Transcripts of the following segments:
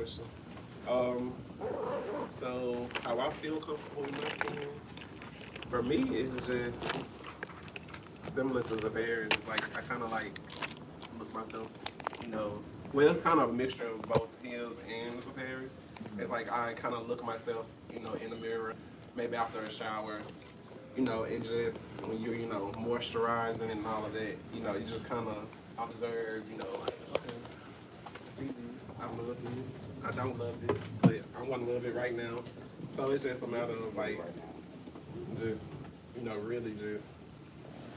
question. Um, so how I feel comfortable with my skin? For me, it's just similar to Zavarius. It's like I kind of like look myself, you know. Well, it's kind of a mixture of both his and Zavarius. It's like I kind of look myself, you know, in the mirror, maybe after a shower. You know, it just when you're, you know, moisturizing and all of that, you know, you just kind of observe, you know, like, okay, I see this, I love this, I don't love this, but I want to love it right now. So it's just a matter of like, just, you know, really just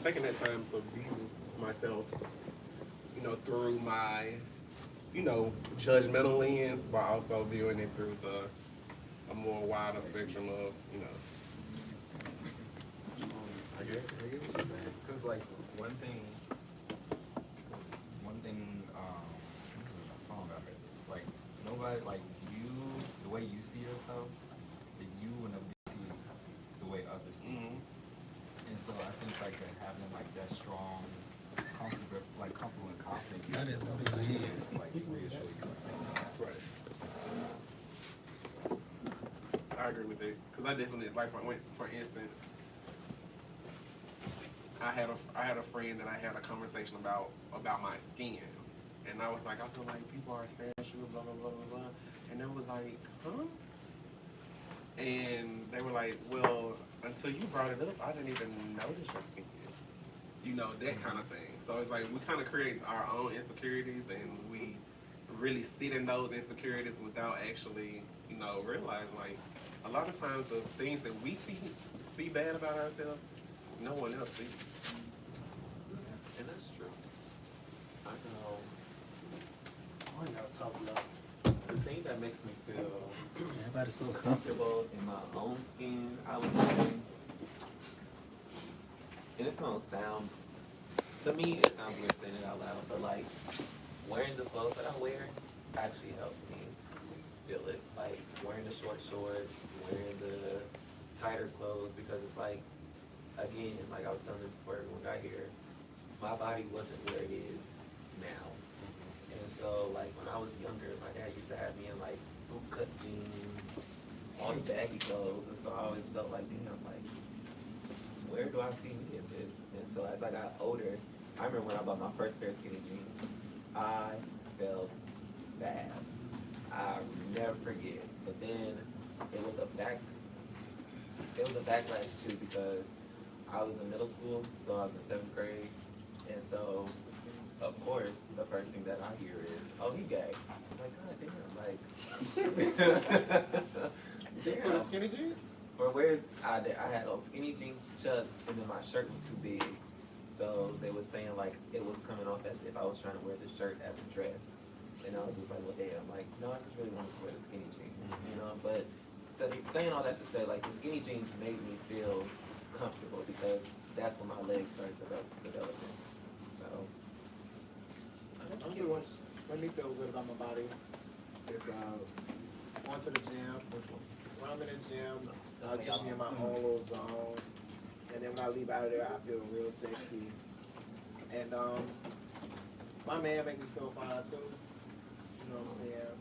taking that time to view myself, you know, through my, you know, judgmental lens, but also viewing it through a more wider spectrum of, you know, I guess. Because like one thing, this is a song I heard. It's like nobody like you, the way you see yourself, that you will never see the way others see. And so I think like that having like that strong, comfortable and confident. That is like reassure you. Right. I agree with that because I definitely like for instance, I had a friend that I had a conversation about my skin, and I was like, I feel like people are staring at you, blah blah blah blah blah, and I was like, huh? And they were like, well, until you brought it up, I didn't even notice your skin. You know, that kind of thing. So it's like we kind of create our own insecurities, and we really sit in those insecurities without actually, you know, realizing like a lot of times the things that we see bad about ourselves, no one else sees. And that's true. I know. What y'all talking about? The thing that makes me feel Everybody's so sensitive. comfortable in my own skin, I would say, and it don't sound, to me, it sounds weird saying it out loud, but like, wearing the clothes that I wear actually helps me feel it. Like, wearing the short shorts, wearing the tighter clothes, because it's like, again, like I was telling you before everyone got here, my body wasn't where it is now. And so, like, when I was younger, my dad used to have me in, like, bootcut jeans, all the baggy clothes, and so I always felt like, damn, like, where do I see me in this? And so as I got older, I remember when I bought my first pair of skinny jeans, I felt bad. I never forget. But then it was a backlash too, because I was in middle school, so I was in 7th grade, and so of course the first thing that I hear is, "Oh, he gay." I'm like, God damn, like, damn. For the skinny jeans? Or where's I had on skinny jeans, chucks, and then my shirt was too big, so they was saying like it was coming off as if I was trying to wear the shirt as a dress, and I was just like, well, damn, like, no, I just really wanted to wear the skinny jeans, you know. But saying all that to say, like, the skinny jeans made me feel comfortable because that's when my legs started developing. So Honestly, what made me feel good about my body is going to the gym. When I'm in the gym, just be in my own little zone. And then when I leave out of there, I feel real sexy. And my man make me feel fine too. You know what I'm saying?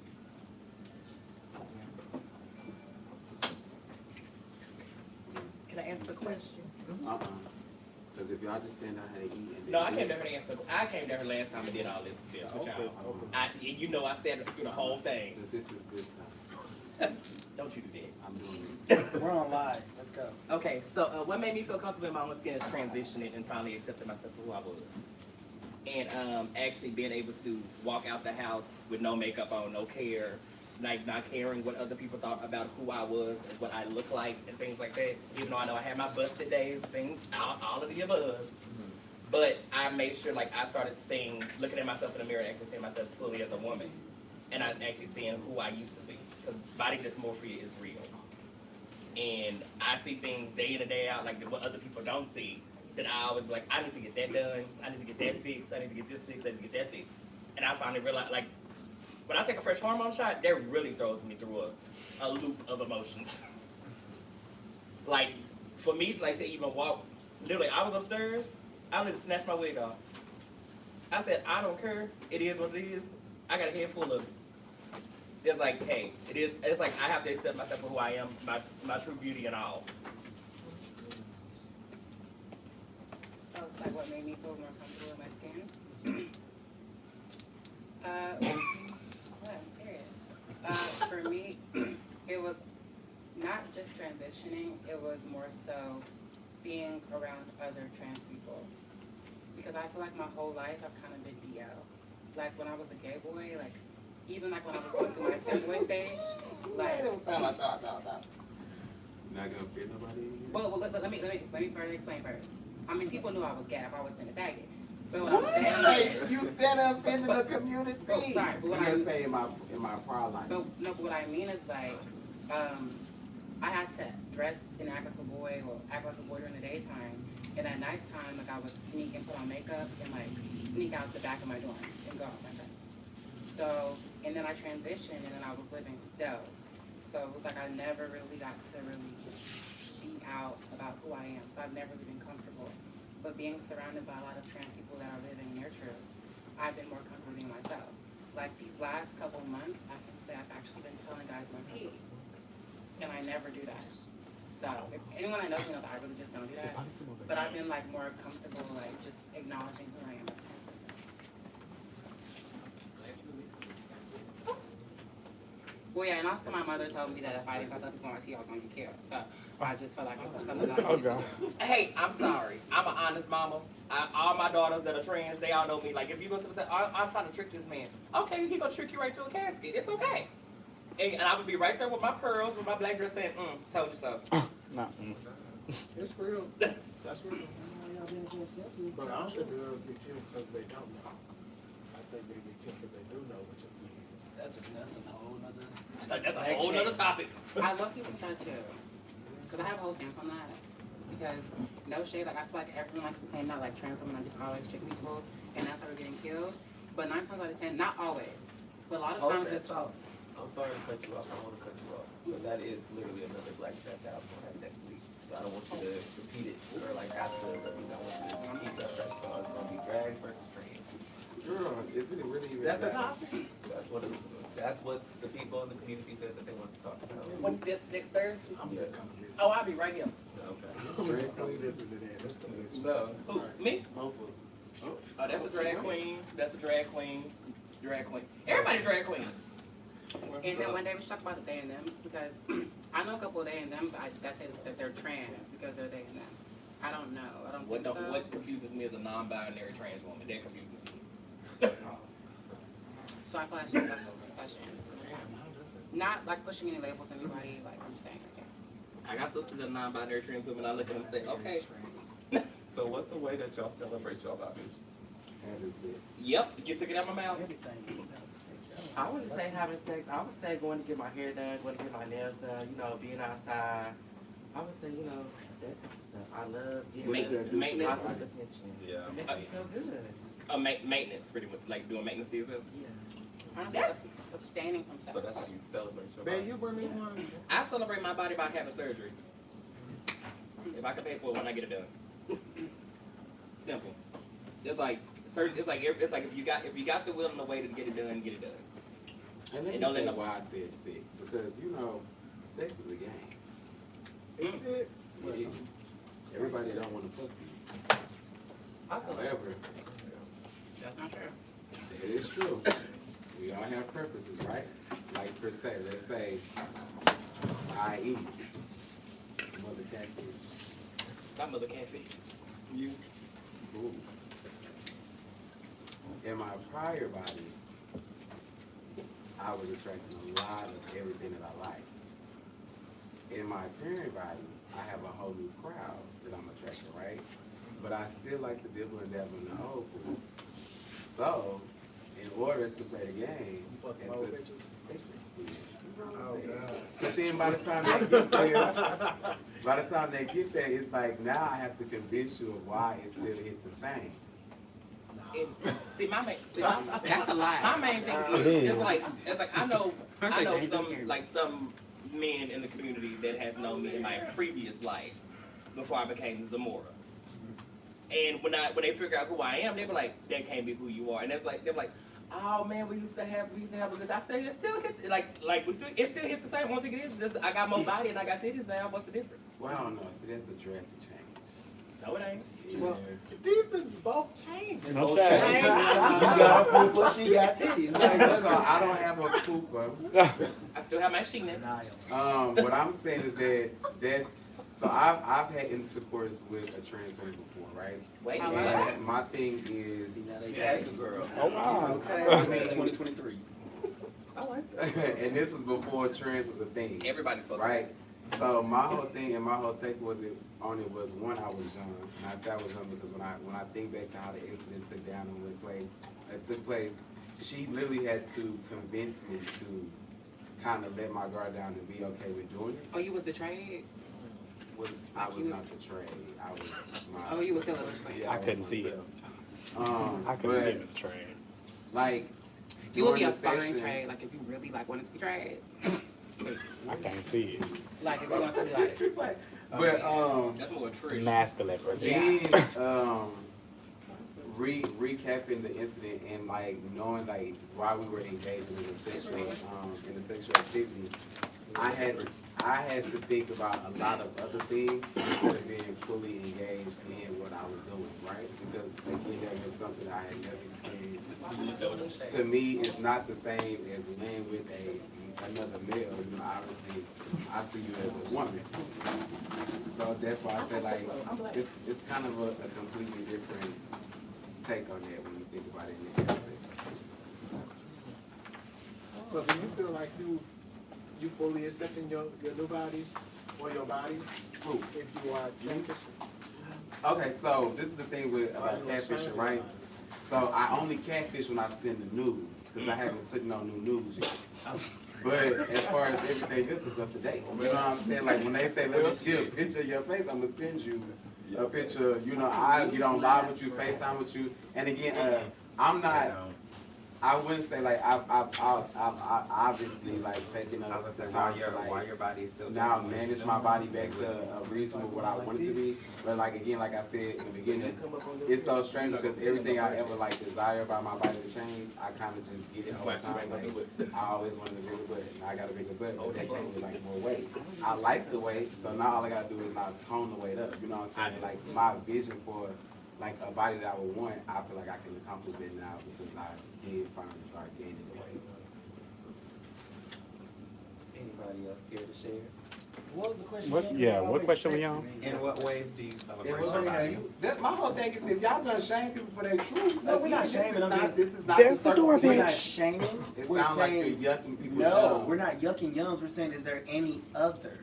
Can I answer the question? because if y'all just stand out here to eat and No, I came down here to answer. I came down here last time and did all this with y'all. You know, I sat through the whole thing. but this time. Don't you do that. I'm doing it. We're on live. Let's go. Okay, so what made me feel comfortable in my own skin is transitioning and finally accepting myself for who I was. And actually being able to walk out the house with no makeup on, no care, like not caring what other people thought about who I was and what I looked like and things like that. Even though I know I had my busted days, things, all of the above. But I made sure, like, I started looking at myself in the mirror and actually seeing myself fully as a woman. And I was actually seeing who I used to see. Because body dysmorphia is real. And I see things day in and day out, like what other people don't see, that I always be like, I need to get that done, I need to get that fixed, I need to get this fixed, I need to get that fixed. And I finally realized, like, when I take a fresh hormone shot, that really throws me through a loop of emotions. Like, for me, like, to even walk, literally, I was upstairs, I literally snatched my wig off. I said, I don't care, it is what it is, I got a head full of it. it's like, hey, it's like I have to accept myself for who I am, my true beauty and all. Oh, it's like what made me feel more comfortable in my skin. What? I'm serious. For me, it was not just transitioning, it was more so being around other trans people. Because I feel like my whole life I've kind of been BL. Like when I was a gay boy, like even like when I was going through my femboy stage, like. Not gonna fit nobody in here? Well, let me further explain first. I mean, people knew I was gay. I've always been a faggot. But what I'm saying Hey, you stand up in the community. Oh, sorry, but what I'm saying in my prior life. but what I mean is like, I had to dress and act like a boy or act like a boy during the daytime, and at nighttime, like I would sneak and put on makeup and like sneak out the back of my dorm and go out with my friends. So, and then I transitioned, and then I was living stealth. So it was like I never really got to really be out about who I am. So I've never really been comfortable. But being surrounded by a lot of trans people that are living their truth, I've been more comfortable being myself. Like these last couple months, I can say I've actually been telling guys my tea. And I never do that. So if anyone I know, you know that I really just don't do that. But I've been like more comfortable, like just acknowledging who I am as a trans person. Well, yeah, and also my mother told me that if I didn't tell people my tea, I was gonna get killed. So I just felt like it was something that I needed to do. Hey, I'm sorry. I'm an honest mama. All my daughters that are trans, they all know me. Like, if you go to say, I'm trying to trick this man. Okay, he gonna trick you right to a casket. It's okay. And I would be right there with my pearls, with my black dress saying, told you so. No. It's real. That's real. But I don't think girls see cute because they don't know. I think they get cute because they do know what your tea is. That's a whole nother. That's a whole nother topic. I love people with that too. Because I have a whole stance on that. Because no shade, like I feel like everyone likes to claim that like trans women are just always trick people and that's how we're getting killed. But 9 times out of 10, not always. But a lot of times it's I'm sorry to cut you off. I don't want to cut you off. But that is literally another black chat that I'm going to have next week. So I don't want you to repeat it or like have to repeat it. I want you to keep that fresh. So it's going to be drag versus trans. Girl, isn't it really even That's the that? topic. That's what the people in the community said that they want to talk about. When this next Thursday? I'm just coming to listen. Oh, I'll be right here. Okay. I'm just coming to listen to that. That's gonna be fun. So, Who? Me? Both of them. Oh, that's a drag queen. That's a drag queen. Drag queen. Everybody drag queens. And then one day we should talk about the they and thems because I know a couple of they and thems that say that they're trans because they're they and them. I don't know. I don't think so. What confuses me as a non-binary trans woman? That confuses me. So I feel like that's a discussion. Not like pushing any labels on anybody. Like I'm just saying. Okay. I got sisters that are non-binary trans women. I look at them and say, okay. So what's the way that y'all celebrate your bodies? Having sex. Yep, you took it out my mouth. Everything. I wouldn't say having sex. I would say going to get my hair done, going to get my nails done, being outside. I would say, that type of stuff. I love getting Maintenance. lots of attention. Yeah. It makes me feel good. Maintenance, pretty much. Like doing maintenance to yourself. Yeah. Honestly, That's- abstaining from sex. So that's how you celebrate your Man, body. you bring me one. I celebrate my body by having surgery. If I can pay for it when I get it done. Simple. It's like if you got the will and the way to get it done, get it done. And let And me don't say let no- why I said sex. Because, sex is a game. Is it? It is. Everybody don't want to fuck you. However, That's not true. it is true. We all have preferences, right? Like per se, let's say, I eat mother catfish. My mother can't fit. You. Ooh. In my prior body, I was attracting a lot of everything that I like. In my current body, I have a whole new crowd that I'm attracting, right? But I still like to dibble and dabble in the whole pool. So, in order to play the game, You post some and old to- pictures? Oh, Oh, God. But then by the time they get there, it's like now I have to convince you of why it still hit the same. And, That's a lie. my main thing is it's like I know some men in the community that has known me in my previous life before I became Zamora. And when they figure out who I am, they be like, that can't be who you are. And it's like they're like, Oh man, we used to have a good. I said it still hit it still hit the same. One thing it is just I got more body and I got titties now. What's the difference? Well, I don't know. See, that's a drastic change. No, it ain't. Well, these are both changes. No Both shame. changes. You got a fupa, she got titties. So I don't have a fupa. I still have my sheeness. What I'm saying is that's so I've had intercourse with a trans woman before, right? Wait, And my thing is, Yeah, girl. Oh wow. Okay. I mean, 2023. I like that. and this was before trans was a thing, everybody's supposed right? So my whole thing and my whole take on it was one, I was young, and I say I was young because when I think back to how the incident took place, she literally had to convince me to kind of let my guard down and be okay with doing it. Oh, you was the trade? I was not the trade. I was my. Oh, you was still a trade. Yeah, I couldn't was see it. myself. I couldn't see the train. Like, You would be a during the fine session- trade, like if you really like wanted to be trade. I can't see it. Like if you want to be like, But That's more Trish. Masculine for then recapping the incident and like knowing like why we were engaged in the sexual activity, I had to think about a lot of other things instead of being fully engaged in what I was doing, right? Because again, that was something I had never experienced. To me, it's not the same as laying with another male. You know, obviously, I see you as a woman. So that's why I said like it's kind of a completely different take on that when you think about it in that aspect. So do you feel like you fully accepting your new body or your body Who? if you are transition? Okay, so this is the thing about catfishing, right? So I only catfish when I send the news because I haven't took no new news yet. But as far as everything, this is up to date. You know what I'm saying? Like when they say, let me see a picture of your face, I'm gonna send you a picture. You know, I'll get on live with you, FaceTime with you. And again, I'm not. I wouldn't say like I've obviously like taken up the time to Why your body is still now manage my body back to a reasonable what I want it to be. But like again, like I said in the beginning, it's so strange because everything I ever like desire about my body to change, I kind of just get it all the time. Like I always wanted a bigger butt, and I got a bigger butt, but that came with like more weight. I like the weight, so now all I gotta do is not tone the weight up. You know what I'm saying? Like my vision for like a body that I would want, I feel like I can accomplish that now because I did finally start gaining the weight. Anybody else scared to share? What was the question? What- again? yeah, It's what always question we sex on? to me. In what ways do you celebrate It was your body? my whole thing is if y'all gonna shame people for their truth, No, we're not this is shaming them. not- This is not There's the door, We're bitch. not shaming. It We're sounds like saying you're yucking people. no. We're not yucking yums. We're saying is there any other?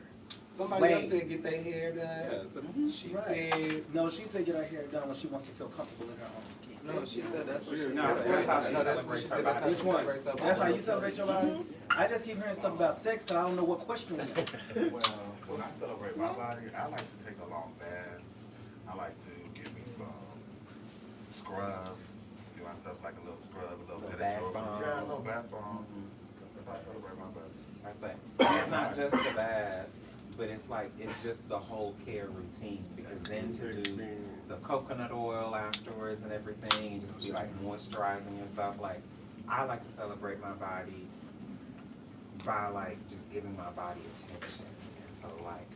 Somebody else ways. said get their hair done. She Right. said. No, she said get her hair done when she wants to feel comfortable in her own skin. No, she said that's what she said. No, that's how she celebrates said. her That's how body. she Which one? celebrates her body. That's how you celebrate your body? I just keep hearing stuff about sex, so I don't know what question we have. Well, when I celebrate my body, I like to take a long bath. I like to give me some scrubs, give myself like a little scrub, a little Little pedicure. bath bomb. Yeah, a little bath bomb. That's how I celebrate my body. I say, so it's not just the bath, but it's like, it's just the whole care routine, because then to do the coconut oil afterwards and everything, and just be like moisturizing yourself, like, I like to celebrate my body by like just giving my body attention, and so like,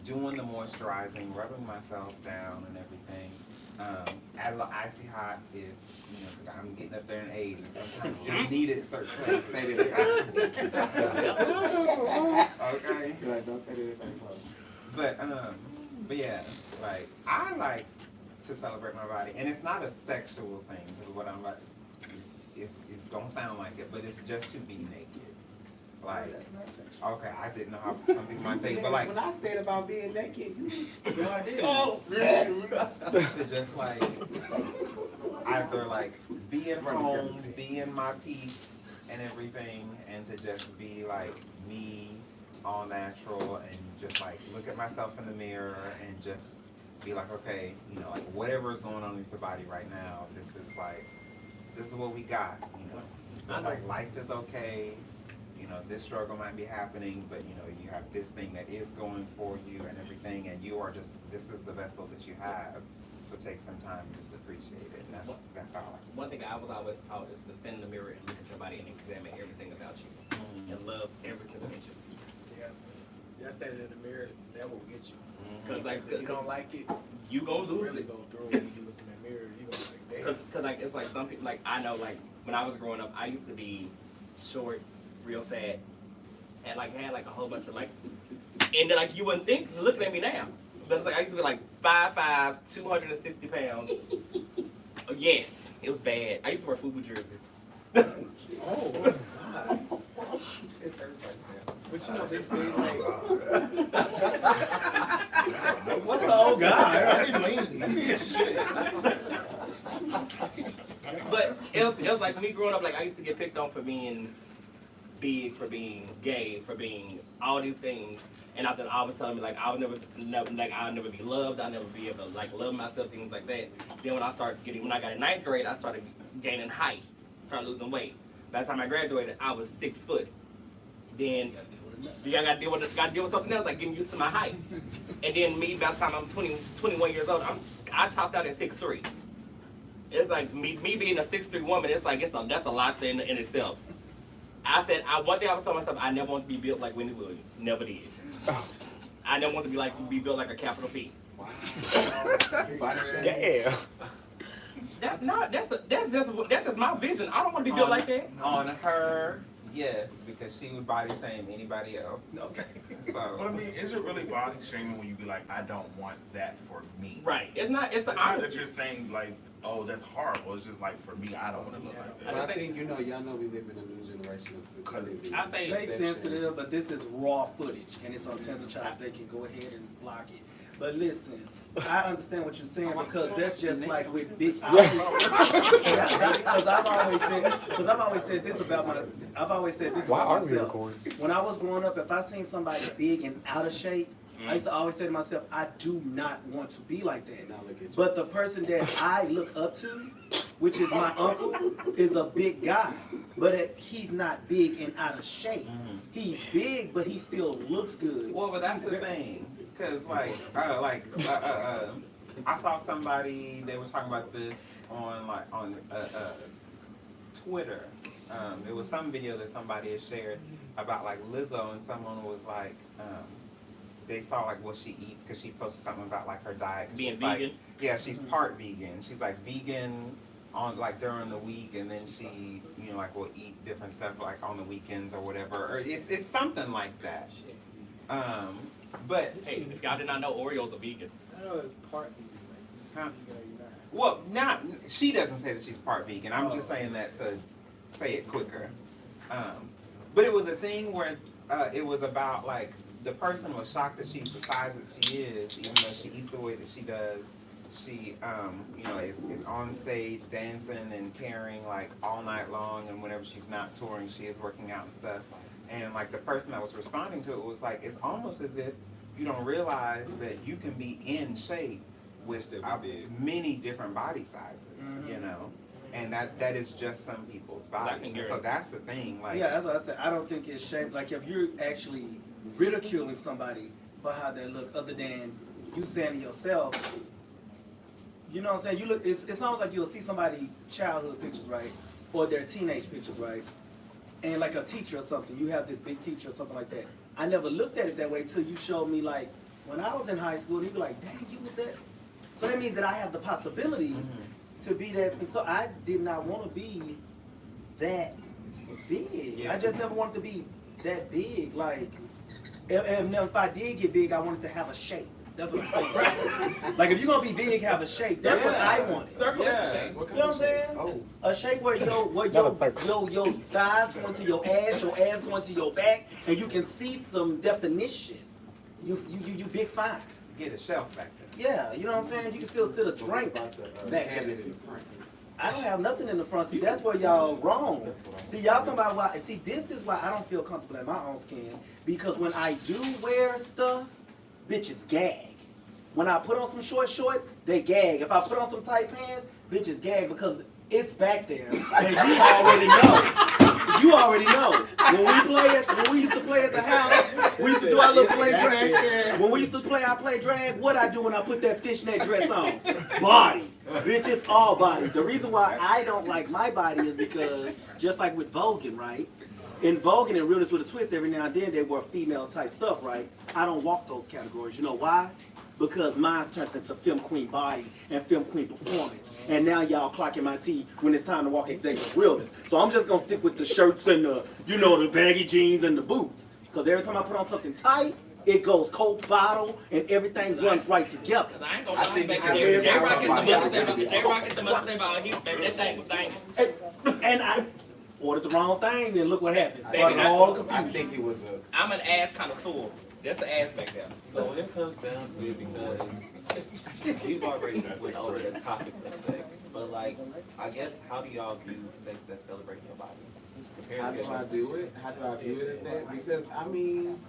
doing the moisturizing, rubbing myself down and everything, add a little icy hot if, you know, because I'm getting up there in age and sometimes you just need it certain places. Say that. Okay. You're like, don't say that. But yeah, like I like to celebrate my body, and it's not a sexual thing. Is what I'm like. It's gonna sound like it, but it's just to be naked. Like, That's not sexual. okay, I didn't know how some people might take, but like when I said about being naked, you. No, I did. Oh. to just like either like be at home, be in my peace and everything, and to just be like me, all natural, and just like look at myself in the mirror and just be like, okay, you know, like whatever is going on with the body right now, this is what we got, you know. Like life is okay, you know, this struggle might be happening, but you know, you have this thing that is going for you and everything, and you are just, this is the vessel that you have. So take some time and just appreciate it. And that's all. One thing I was always taught is to stand in the mirror and look at your body and examine everything about you and love every single inch of you. Yeah. That standing in the mirror, that will get you. Cause like, If you don't like it, you gonna you lose really it. go through it. You look in the mirror, you gonna be like, damn. Cause like it's like some people like I know like when I was growing up I used to be short, real fat, and like had like a whole bunch of like, and then like you wouldn't think looking at me now, but it's like I used to be like 5'5", 260 pounds. Yes, it was bad. I used to wear FUBU jerseys. Oh, God. It's everybody's But you know, they say, like, What's the old guy? But it was like me growing up, like I used to get picked on for being big, for being gay, for being all these things, and I thought I was telling me like I'll never be loved, I'll never be able to like love myself, things like that. Then when I got in 9th grade, I started gaining height, started losing weight. By the time I graduated, I was 6 foot. Then you gotta deal with something else, like getting used to my height. And then me, by the time I'm 21 years old, I topped out at 6'3". It's like me being a 6'3" woman. It's like that's a lot in itself. I said one day I was telling myself I never want to be built like Wendy Williams. Never did. I never want to be built like a capital P. Wow. Damn. That's just my vision. I don't want to be built like that. On her, yes, because she would body shame anybody else. Okay. But I So mean, is it really body shaming when you be like, I don't want that for me? Right. It's not It's not honest. that you're saying like, oh, that's horrible. It's just like for me, I don't want to look like that. But I think, y'all know we live in a new generation of sensitivity. I say They sensitive, but this is raw footage, and it's on tens of chops. They can go ahead and block it. But listen, I understand what you're saying because that's just like with big. Because I've always said this about Why are we myself. recording? When I was growing up, if I seen somebody big and out of shape, I used to always say to myself, I do not want to be like that. Now look at you. But the person that I look up to, which is my uncle, is a big guy. But he's not big and out of shape. He's big, but he still looks good. well, but that's the thing, because I saw somebody, they were talking about this on Twitter. It was some video that somebody had shared about like Lizzo, and someone was like, they saw like what she eats because she posted something about like her diet. Being She's vegan? Like, yeah, she's part vegan. She's like vegan on like during the week, and then she like will eat different stuff like on the weekends or whatever. Or it's something like that. But Hey, if y'all did not know Oreos are vegan. I know it's part Huh? vegan. well, she doesn't say that she's part vegan. I'm just saying that to say it quicker. But it was a thing where it was about like the person was shocked that she's the size that she is, even though she eats the way that she does. She, is on stage dancing and carrying like all night long, and whenever she's not touring, she is working out and stuff. And like the person that was responding to it was like, it's almost as if you don't realize that you can be in shape with many different body sizes, and that is just some people's bodies. And so that's the thing. Like, Yeah, that's what I said. I don't think it's shame. Like if you're actually ridiculing somebody for how they look, other than you saying to yourself, you know what I'm saying? You look. It's almost like you'll see somebody childhood pictures, right, or their teenage pictures, right, and like a teacher or something. You have this big teacher or something like that. I never looked at it that way till you showed me like when I was in high school. You'd be like, dang, you was that. So that means that I have the possibility to be that. And so I did not want to be that big. Yeah. I just never wanted to be that big. Like, if I did get big, I wanted to have a shape. That's what I'm saying. Right? Like, if you're gonna be big, have a shape. That's what I wanted. Circle Yeah. shape. You know what I'm saying? Oh, A shape where your thighs going to your ass going to your back, and you can see some definition. You big fine. get a shelf back there. Yeah, you know what I'm saying? You can still sit a drink about the back cabinet there. in the front. I don't have nothing in the front. See, that's where y'all wrong. See, y'all talking about why. See, this is why I don't feel comfortable in my own skin. Because when I do wear stuff, bitches gag. When I put on some short shorts, they gag. If I put on some tight pants, bitches gag because it's back there. And you already know. You already know. When we used to play at the house, we used to do our little play drag. When we used to play our play drag, what I do when I put that fishnet dress on? Body. Bitch, it's all body. The reason why I don't like my body is because, just like with Voguing, right? In Voguing and Realness with a Twist, every now and then they wear female type stuff, right? I don't walk those categories. You know why? Because mine turns into film queen body and film queen performance. And now y'all clocking my T when it's time to walk executive realness. So I'm just gonna stick with the shirts and the, the baggy jeans and the boots. Because every time I put on something tight, it goes cold bottle and everything runs right together. I ain't gonna lie, baby. J-Rock is the mother about he, baby, that thing was dang. And I ordered the wrong thing and look what happened. Baby, Started all the I confusion. think it was a. I'm an ass kind of fool. That's the ass back there. So when it comes down to it, because we've already went over the topics of sex, but like, I guess, how do y'all view sex that's celebrating your body? How do I do it? How do I view it as that? Because I mean,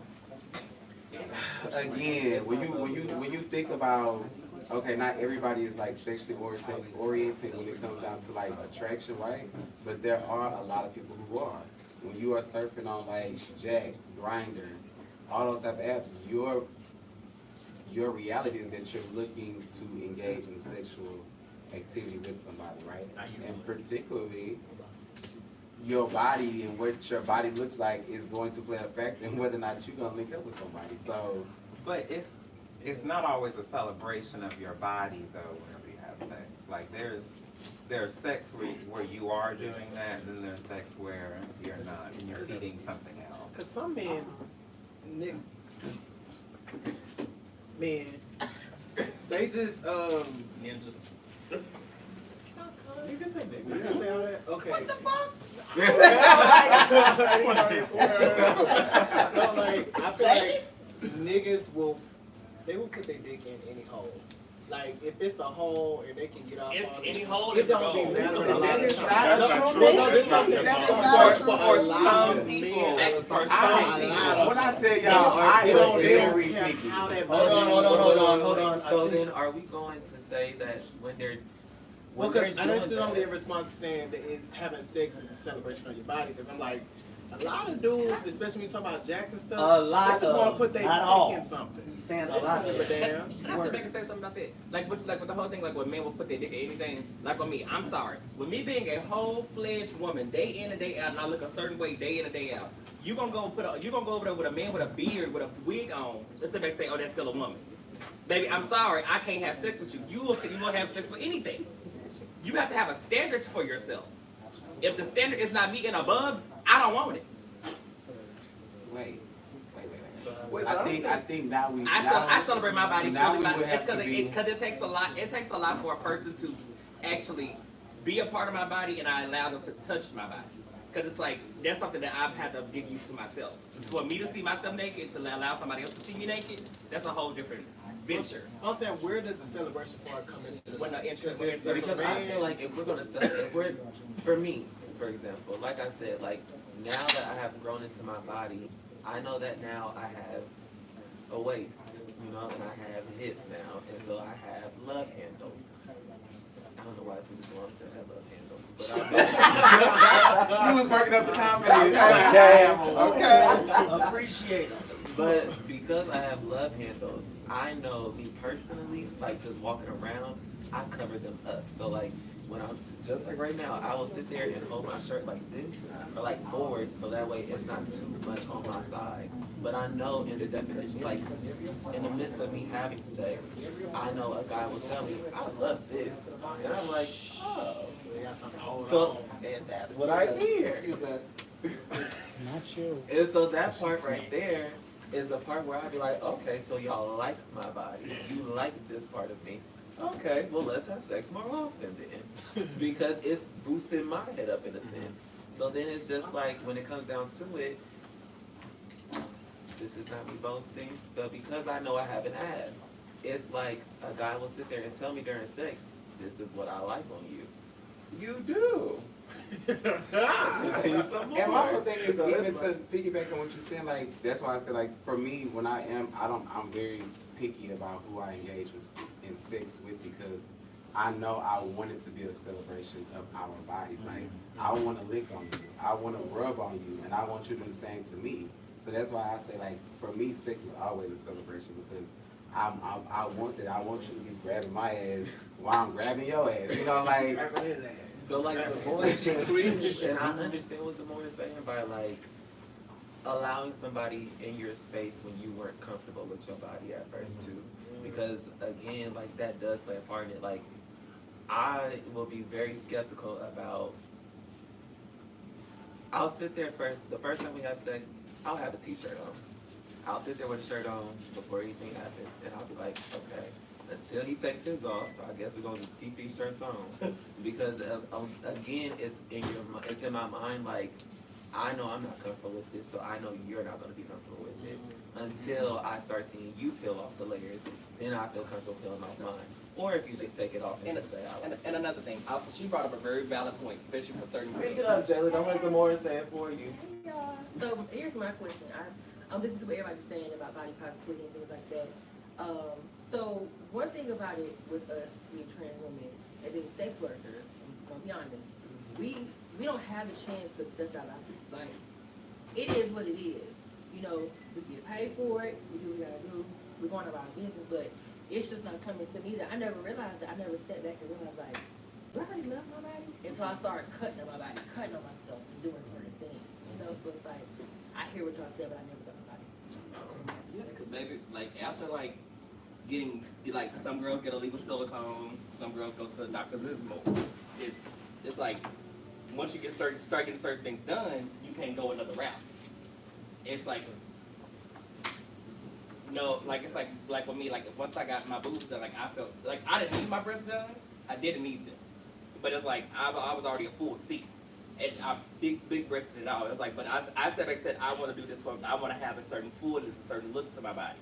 again, when you think about, okay, not everybody is like sexually oriented when it comes down to like attraction, right? But there are a lot of people who are. When you are surfing on like Jack, Grindr, all those type of apps, your reality is that you're looking to engage in sexual activity with somebody, right? And particularly, your body and what your body looks like is going to play a factor in whether or not you're gonna link up with somebody. So, but it's not always a celebration of your body though. Whenever you have sex, like there's sex where you are doing that, and then there's sex where you're not, and you're eating something else. Cause some men, men, they just Ninjas. You can say that. You can say all that. Okay. What the fuck? No, like I feel like niggas will put their dick in any hole. Like if it's a hole and they can get off on Any it, hole it is a don't hole. be matter a lot That of is times. not a No, true no, thing. this is what I'm saying. That is For not a true lot for some of people. men, When I tell y'all, I am very picky. Hold on. So then, are we going to say that when they're Well, they're because I know doing it's that- only in response to saying that it's having sex is a celebration of your body. Because I'm like, a lot of dudes, especially when you talk about Jack and stuff, A lot they just want of, to put their not all. dick in something. He's saying a lot Give of a damn. Can I sit back and say something about that? Like with the whole thing, like when men will put their dick in anything. Like with me, I'm sorry. With me being a whole-fledged woman, day in and day out, and I look a certain way day in and day out, you gonna go over there with a man with a beard with a wig on. Let's sit back and say, oh, that's still a woman. Baby, I'm sorry, I can't have sex with you. You won't have sex with anything. You have to have a standard for yourself. If the standard is not me and above, I don't want it. Wait. I think now we. I celebrate my body now fully. we would have It's to be. because it takes a lot. It takes a lot for a person to actually be a part of my body, and I allow them to touch my body. Because it's like that's something that I've had to get used to myself. For me to see myself naked, to allow somebody else to see me naked, that's a whole different venture. I'm saying, where does the celebration part come into the When the interest, Because I feel like if we're gonna celebrate, for me, for example, like I said, like now that I have grown into my body, I know that now I have a waist, and I have hips now, and so I have love handles. I don't know why it took me so long to say I have love handles, but You was working up the confidence. Okay. Appreciate it. But because I have love handles, I know me personally, like just walking around, I cover them up. So like when I'm just like right now, I will sit there and hold my shirt like this or like forward, so that way it's not too much on my sides. But I know in the definition, like in the midst of me having sex, I know a guy will tell me, I love this, and I'm like, oh. So and that's what I hear. Not you. And so that part right there is the part where I'd be like, okay, so y'all like my body. You like this part of me. Okay, well, let's have sex more often then. Because it's boosting my head up in a sense. So then it's just like, when it comes down to it, this is not me boasting, but because I know I have an ass, it's like a guy will sit there and tell me during sex, this is what I like on you. You do. And my whole thing is even to piggyback on what you're saying, like that's why I said, like for me, when I'm very picky about who I engage with in sex with, because I know I want it to be a celebration of our bodies. Like I want to lick on you, I want to rub on you, and I want you to do the same to me. So that's why I say, like, for me, sex is always a celebration because I want that. I want you to be grabbing my ass while I'm grabbing your ass. You know, like. So like Zamora, and I understand what Zamora is saying by like allowing somebody in your space when you weren't comfortable with your body at first too. Because again, like that does play a part in it. Like I will be very skeptical about. I'll sit there first. The first time we have sex, I'll have a t-shirt on. I'll sit there with a shirt on before anything happens, and I'll be like, okay. Until he takes his off, I guess we're gonna just keep these shirts on because again, it's in my mind. Like I know I'm not comfortable with this, so I know you're not gonna be comfortable with it until I start seeing you peel off the layers. Then I feel comfortable peeling off mine. Or if you just take it off and just say, and another thing, also, she brought up a very valid point, especially for certain Speak it up, Jayla. Don't let Zamora say it for you. So here's my question. I'm listening to what everybody's saying about body positivity and things like that. So one thing about it with us being trans women and being sex workers, I'm gonna be honest, we don't have a chance to accept our bodies. Like it is what it is. You know, we get paid for it. We do what we gotta do. We're going about our business, but it's just not coming to me that I never realized that. I never sat back and realized like, do I really love my body? Until I started cutting on my body, cutting on myself, and doing certain things. You know, so it's like I hear what y'all said, but I never done my body. Yeah, because maybe like after like getting like some girls get a legal silicone, some girls go to Dr. Zizmo. It's like once you start getting certain things done, you can't go another route. It's like like it's like with me, like once I got my boobs done, like I felt like I didn't need my breasts done. I didn't need them, but it's like I was already a full C, and I big breasted it all. It's like, but I said I want to do this. I want to have a certain fullness, a certain look to my body,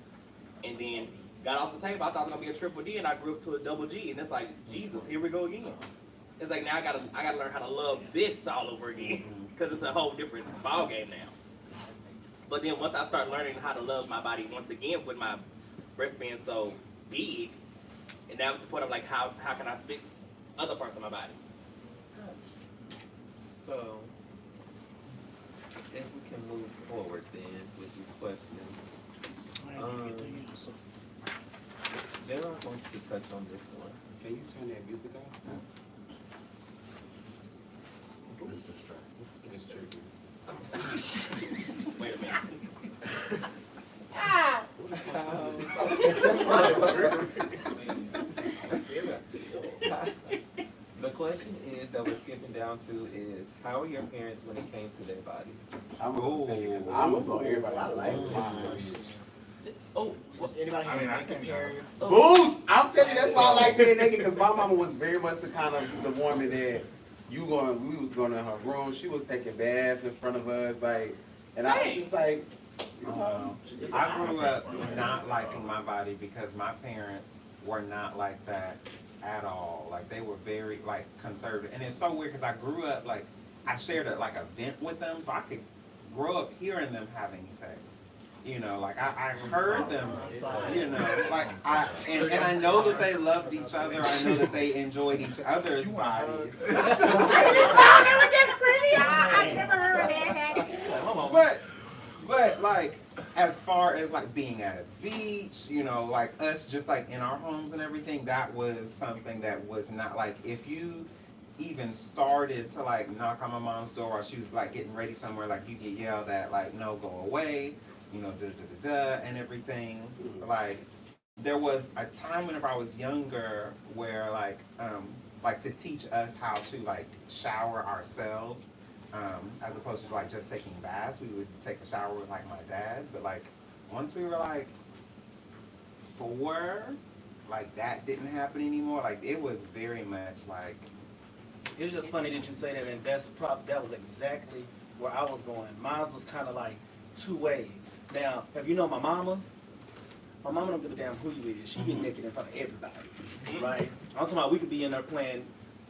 and then got off the table. I thought it was gonna be a triple D, and I grew up to a double G, and it's like Jesus, here we go again. It's like now I gotta learn how to love this all over again because it's a whole different ball game now. But then once I start learning how to love my body once again with my breast being so big, and that was the point of like how can I fix other parts of my body? So if we can move forward then with these questions. Jayla wants to touch on this one. Can you turn that music off? It's distracting. It's tricky. Wait a minute. The question is that we're skipping down to is how are your parents when it came to their bodies? I'm gonna say it 'cause I'm gonna blow everybody. I like this. Oh, Anybody I mean, have I think parents? Booze! I'm telling you, that's why I like being naked, because my mama was very much the kind of the woman that we was going in her room, she was taking baths in front of us, like, and I was just like, you know. I grew up not liking my body because my parents were not like that at all. Like they were very like conservative, and it's so weird because I grew up like I shared a vent with them, so I could grow up hearing them having sex. You know, like I heard them, you know, like and I know that they loved each other. I know that they enjoyed each other's bodies. But like as far as like being at a beach, you know, like us just like in our homes and everything, that was something that was not like if you even started to like knock on my mom's door while she was like getting ready somewhere, like you get yelled at like no, go away. You know, and everything. Like, there was a time whenever I was younger where, like to teach us how to, like, shower ourselves, as opposed to, like, just taking baths. We would take a shower with, like, my dad. But, like, once we were, like, 4, like, that didn't happen anymore. Like, it was very much, like... It's just funny that you say that, and that was exactly where I was going. Mine was kind of, like, 2 ways. Now, if you know my mama don't give a damn who you is. She get naked in front of everybody, right? I'm talking about we could be in there playing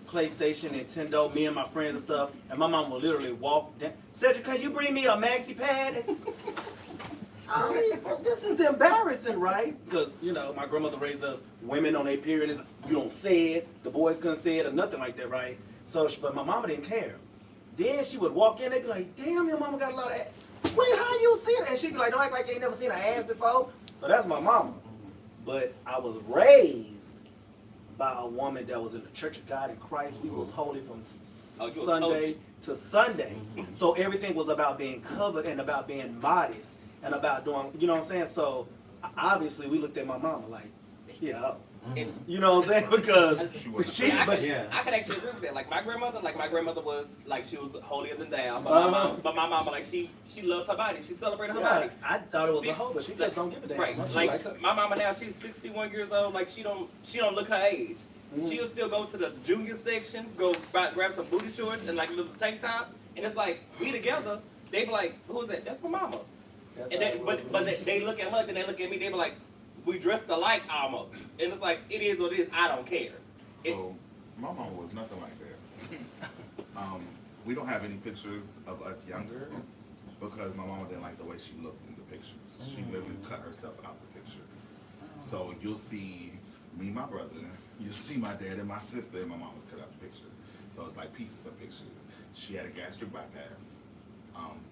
PlayStation, Nintendo, me and my friends and stuff, and my mom will literally walk down. Cedric, can you bring me a maxi pad? I mean, this is embarrassing, right? Because, you know, my grandmother raised us women on their period. You don't say it. The boys couldn't say it or nothing like that, right? So, but my mama didn't care. Then she would walk in, they'd be like, damn, your mama got a lot of ass. Wait, how you see it? And she'd be like, don't act like you ain't never seen her ass before. So that's my mama. But I was raised by a woman that was in the Church of God in Christ. We was holy from Sunday to Sunday. So everything was about being covered and about being modest and about doing, you know what I'm saying? So obviously we looked at my mama like, yeah. You know what I'm saying? Because I could actually agree with that. Like my grandmother was like she was holier than thou. But my mama, like she loved her body. She celebrated her body. I thought it was a hoe, but she just don't give a damn. Right. Like my mama now, she's 61 years old. Like she don't look her age. She'll still go to the junior section, grab some booty shorts and like a little tank top, and it's like we together. They be like, "Who's that? That's my mama." And they look at her, then they look at me. They be like, "We dressed alike almost," and it's like it is what it is. I don't care. So my mama was nothing like that. We don't have any pictures of us younger because my mama didn't like the way she looked in the pictures. She literally cut herself out the picture. So you'll see me, my brother, you'll see my dad and my sister, and my mom was cut out the picture. So it's like pieces of pictures. She had a gastric bypass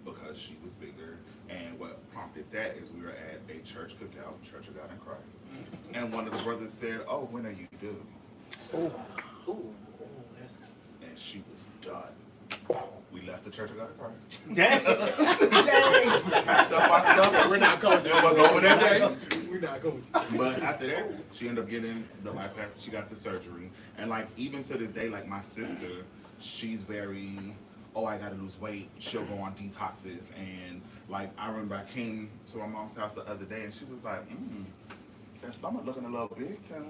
because she was bigger. And what prompted that is we were at a church cookout, Church of God in Christ. And one of the brothers said, "Oh, when are you due?" And she was done. We left the Church of God in Christ. Dang. Packed up our stuff. We're not coaching. It was over that day. We're not coaching. But after that, she ended up getting the bypass. She got the surgery. And like even to this day, like my sister, she's very, oh, I gotta lose weight. She'll go on detoxes. And like I remember I came to my mom's house the other day and she was like, that stomach looking a little big, Tim.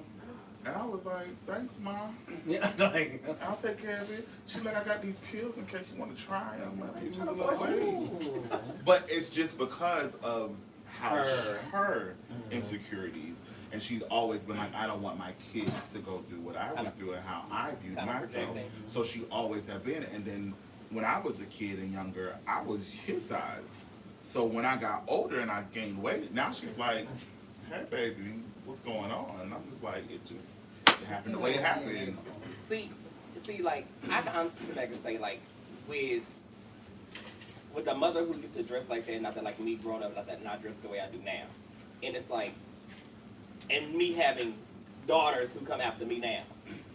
And I was like, thanks, Mom. Yeah, like, I'll take care of it. She's like, I got these pills in case you want to try them. Like, you lose a little weight. But it's just because of how her insecurities. And she's always been like, I don't want my kids to go through what I went through and how I viewed myself. So she always have been. And then when I was a kid and younger, I was his size. So when I got older and I gained weight, now she's like, hey, baby, what's going on? And I'm just like, it happened the way it happened. See, like I can honestly sit back and say, like, with a mother who used to dress like that, not that like me growing up, not dressed the way I do now, and it's like, and me having daughters who come after me now,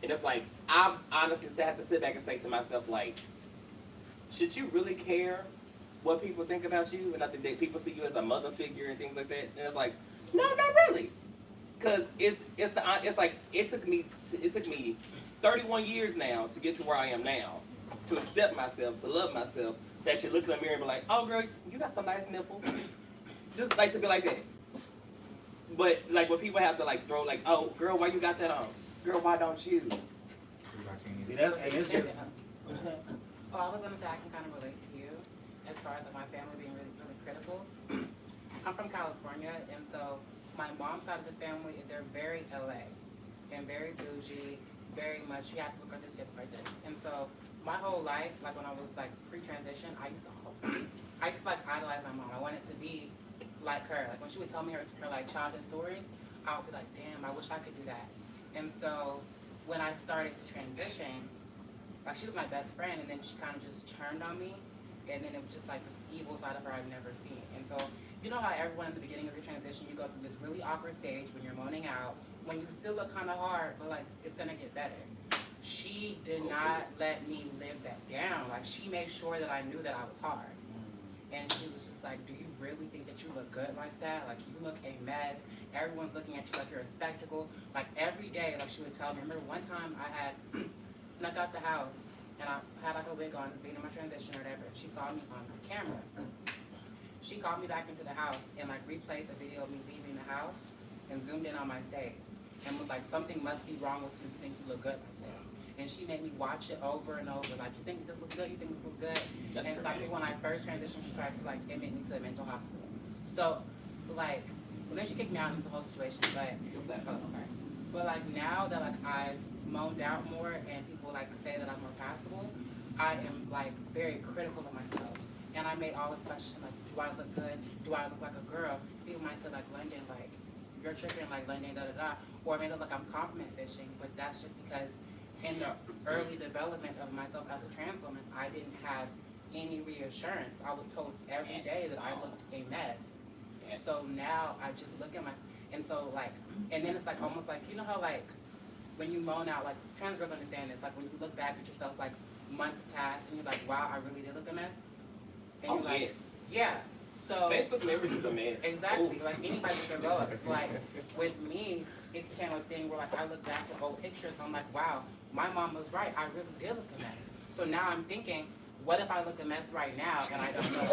and it's like I honestly have to sit back and say to myself, like, should you really care what people think about you, and not that people see you as a mother figure and things like that? And it's like, no, not really. Because it's like it took me 31 years now to get to where I am now, to accept myself, to love myself, to actually look in the mirror and be like, oh girl, you got some nice nipples. Just like to be like that. But like when people have to like throw like, oh girl, why you got that on? Girl, why don't you? See, that's just. Well, I was gonna say I can kind of relate to you as far as like, my family being really, really critical. I'm from California, and so my mom's side of the family, they're very LA and very bougie, very much, you have to look like this, you have to look like this. And so my whole life, like when I was like pre-transition, I used to like idolize my mom. I wanted to be like her. Like when she would tell me her like childhood stories, I would be like, damn, I wish I could do that. And so when I started to transition, like she was my best friend, and then she kind of just turned on me, and then it was just like this evil side of her I've never seen. And so you know how everyone at the beginning of your transition, you go through this really awkward stage when you're moaning out, when you still look kind of hard, but like it's gonna get better. She did not let me live that down. Like she made sure that I knew that I was hard. And she was just like, do you really think that you look good like that? Like you look a mess. Everyone's looking at you like you're a spectacle. Like every day, like she would tell me. I remember one time I had snuck out the house and I had like a wig on, being in my transition or whatever. And she saw me on the camera. She called me back into the house and like replayed the video of me leaving the house and zoomed in on my face and was like, something must be wrong with you. You think you look good like this? And she made me watch it over and over. Like, you think this looks good? You think this looks good? That's and so I think when I first transitioned, she tried to like admit me to a mental hospital. So like, well, then she kicked me out into the whole situation. But like now that like I've moaned out more and people like say that I'm more passable, I am like very critical of myself. And I may always question like, do I look good? Do I look like a girl? People might say like, London, like you're tripping, like London, da da da. Or I may look like I'm compliment fishing, but that's just because in the early development of myself as a trans woman, I didn't have any reassurance. I was told every day that I looked a mess. So now I just look at myself, and so like, and then it's like almost like, you know how like when you moan out, like trans girls understand this, like when you look back at yourself like months past and you're like, wow, I really did look a mess. And you're like, yes. yeah. So Facebook memories is a mess. exactly, Ooh. like anybody can develop. Like with me, it became a thing where like I look back at old pictures and I'm like, wow, my mom was right. I really did look a mess. So now I'm thinking, what if I look a mess right now and I don't know?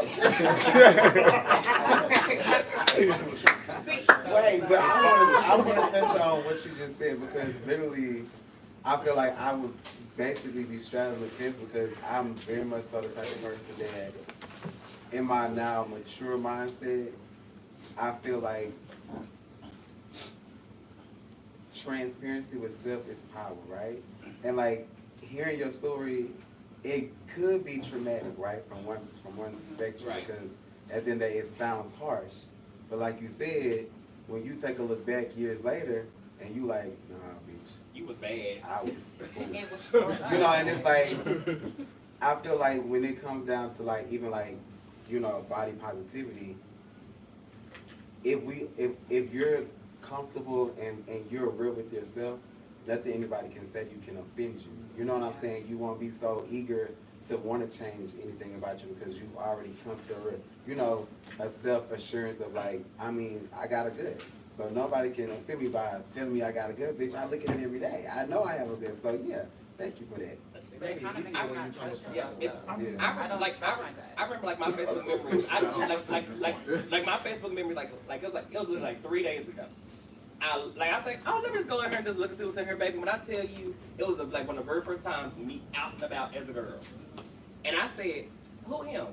Wait, but I want to touch on what you just said because literally, I feel like I would basically be straddling the fence because I'm very much so the type of person that, in my now mature mindset, I feel like transparency with self is power, right? And like hearing your story, it could be traumatic, right, from one spectrum, Right. because at the end of the day, it sounds harsh. But like you said, when you take a look back years later, and you like, nah, bitch, You was bad. I was, you know, and it's like, I feel like when it comes down to like even like, you know, body positivity, if you're comfortable and you're real with yourself, nothing anybody can say you can offend you. You know what I'm saying? You won't be so eager to want to change anything about you because you've already come to a self-assurance of like, I mean, I got a good. So nobody can offend me by telling me I got a good, bitch. I look at it every day. I know I have a good. So yeah, thank you for that. But it kind of makes you not trust yourself. Yeah, though. Yeah. I remember like my Facebook memories. I like my Facebook memory like it was like 3 days ago. I was like, oh, let me just go in here and just look and see what's in here, baby. When I tell you, it was like one of the very first times me out and about as a girl, and I said, who him?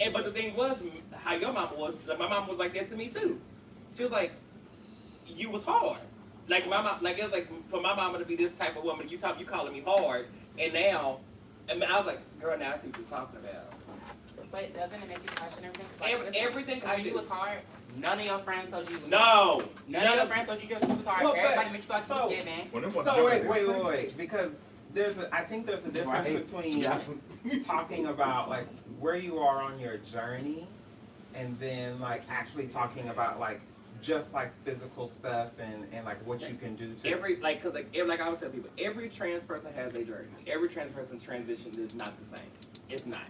And but the thing was, how your mama was, like, my mama was like that to me too. She was like, you was hard. Like my mom, like it was like for my mama to be this type of woman, you calling me hard, and now, I mean, I was like, girl, now I see what you're talking about. But doesn't it make you question everything? Like, Everything I when do you was hard, none of your friends told you was No. hard. None of your friends told you was hard. Well, but- Everybody made you feel like you was getting. So wait, because I think there's a difference between talking about like where you are on your journey, and then like actually talking about like just like physical stuff and like what you can do to Cause like I always tell people, every trans person has a journey. Every trans person's transition is not the same. It's not.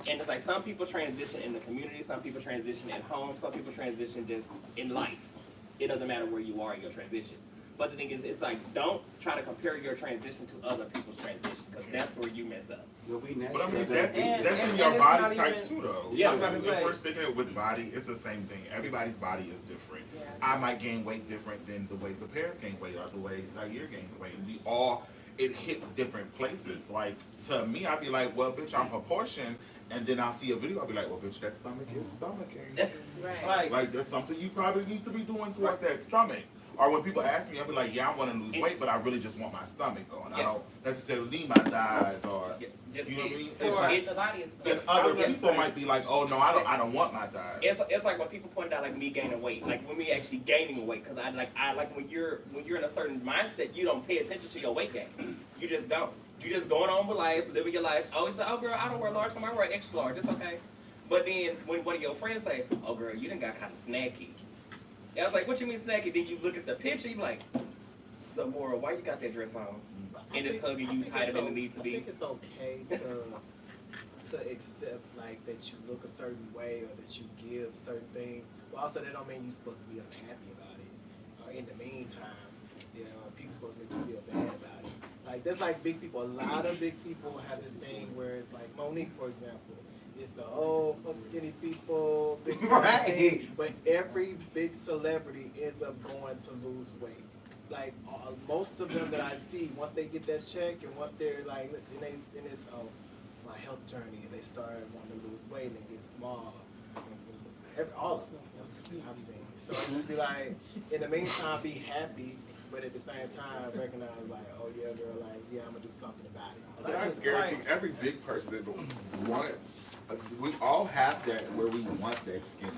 And it's like some people transition in the community, some people transition at home, some people transition just in life. It doesn't matter where you are in your transition. But the thing is, it's like, don't try to compare your transition to other people's transition, because that's where you mess up. But I mean, that's in and your it's body not type even- too, though. Yeah. Like, if we're thinking it with body, it's the same thing. Everybody's body is different. Yeah. I might gain weight different than the ways the Paris gain weight or the way Zaire gains weight. It hits different places. Like, to me, I'd be like, well, bitch, I'm proportioned. And then I'll see a video, I'll be like, well, bitch, that stomach is stomaching. Right. Like, there's something you probably need to be doing towards that stomach. Or when people ask me, I'll be like, yeah, I want to lose weight, but I really just want my stomach going. I don't necessarily need my thighs or, Just you know what I mean? it's- It's Or like, the body is. and other people might be like, oh, no, I don't want my thighs. It's like when people point out like me gaining weight, like when me actually gaining weight, because I like when you're in a certain mindset, you don't pay attention to your weight gain. You just don't. You just going on with life, living your life. Always like, oh girl, I don't wear large, I wear extra large. It's okay. But then when one of your friends say, oh girl, you done got kind of snacky. And I was like, what you mean snacky? Then you look at the picture, you be like, so Maura, why you got that dress on? And it's hugging you tighter than it needs to I be. think it's okay to accept like that you look a certain way or that you give certain things. But also that don't mean you're supposed to be unhappy about it. Or in the meantime, you know, people supposed to make you feel bad about it. Like there's like big people. A lot of big people have this thing where it's like Monique, for example. It's the fuck skinny people, big Right. thing. But every big celebrity ends up going to lose weight. Like most of them that I see, once they get that check and once they're like, in this my health journey, and they start wanting to lose weight and they get small. All of them I've seen. So I just be like, in the meantime, be happy, but at the same time, recognize like, oh yeah, girl, like yeah, I'm gonna do something about it. But I guarantee every big person wants, we all have that where we want that skinny.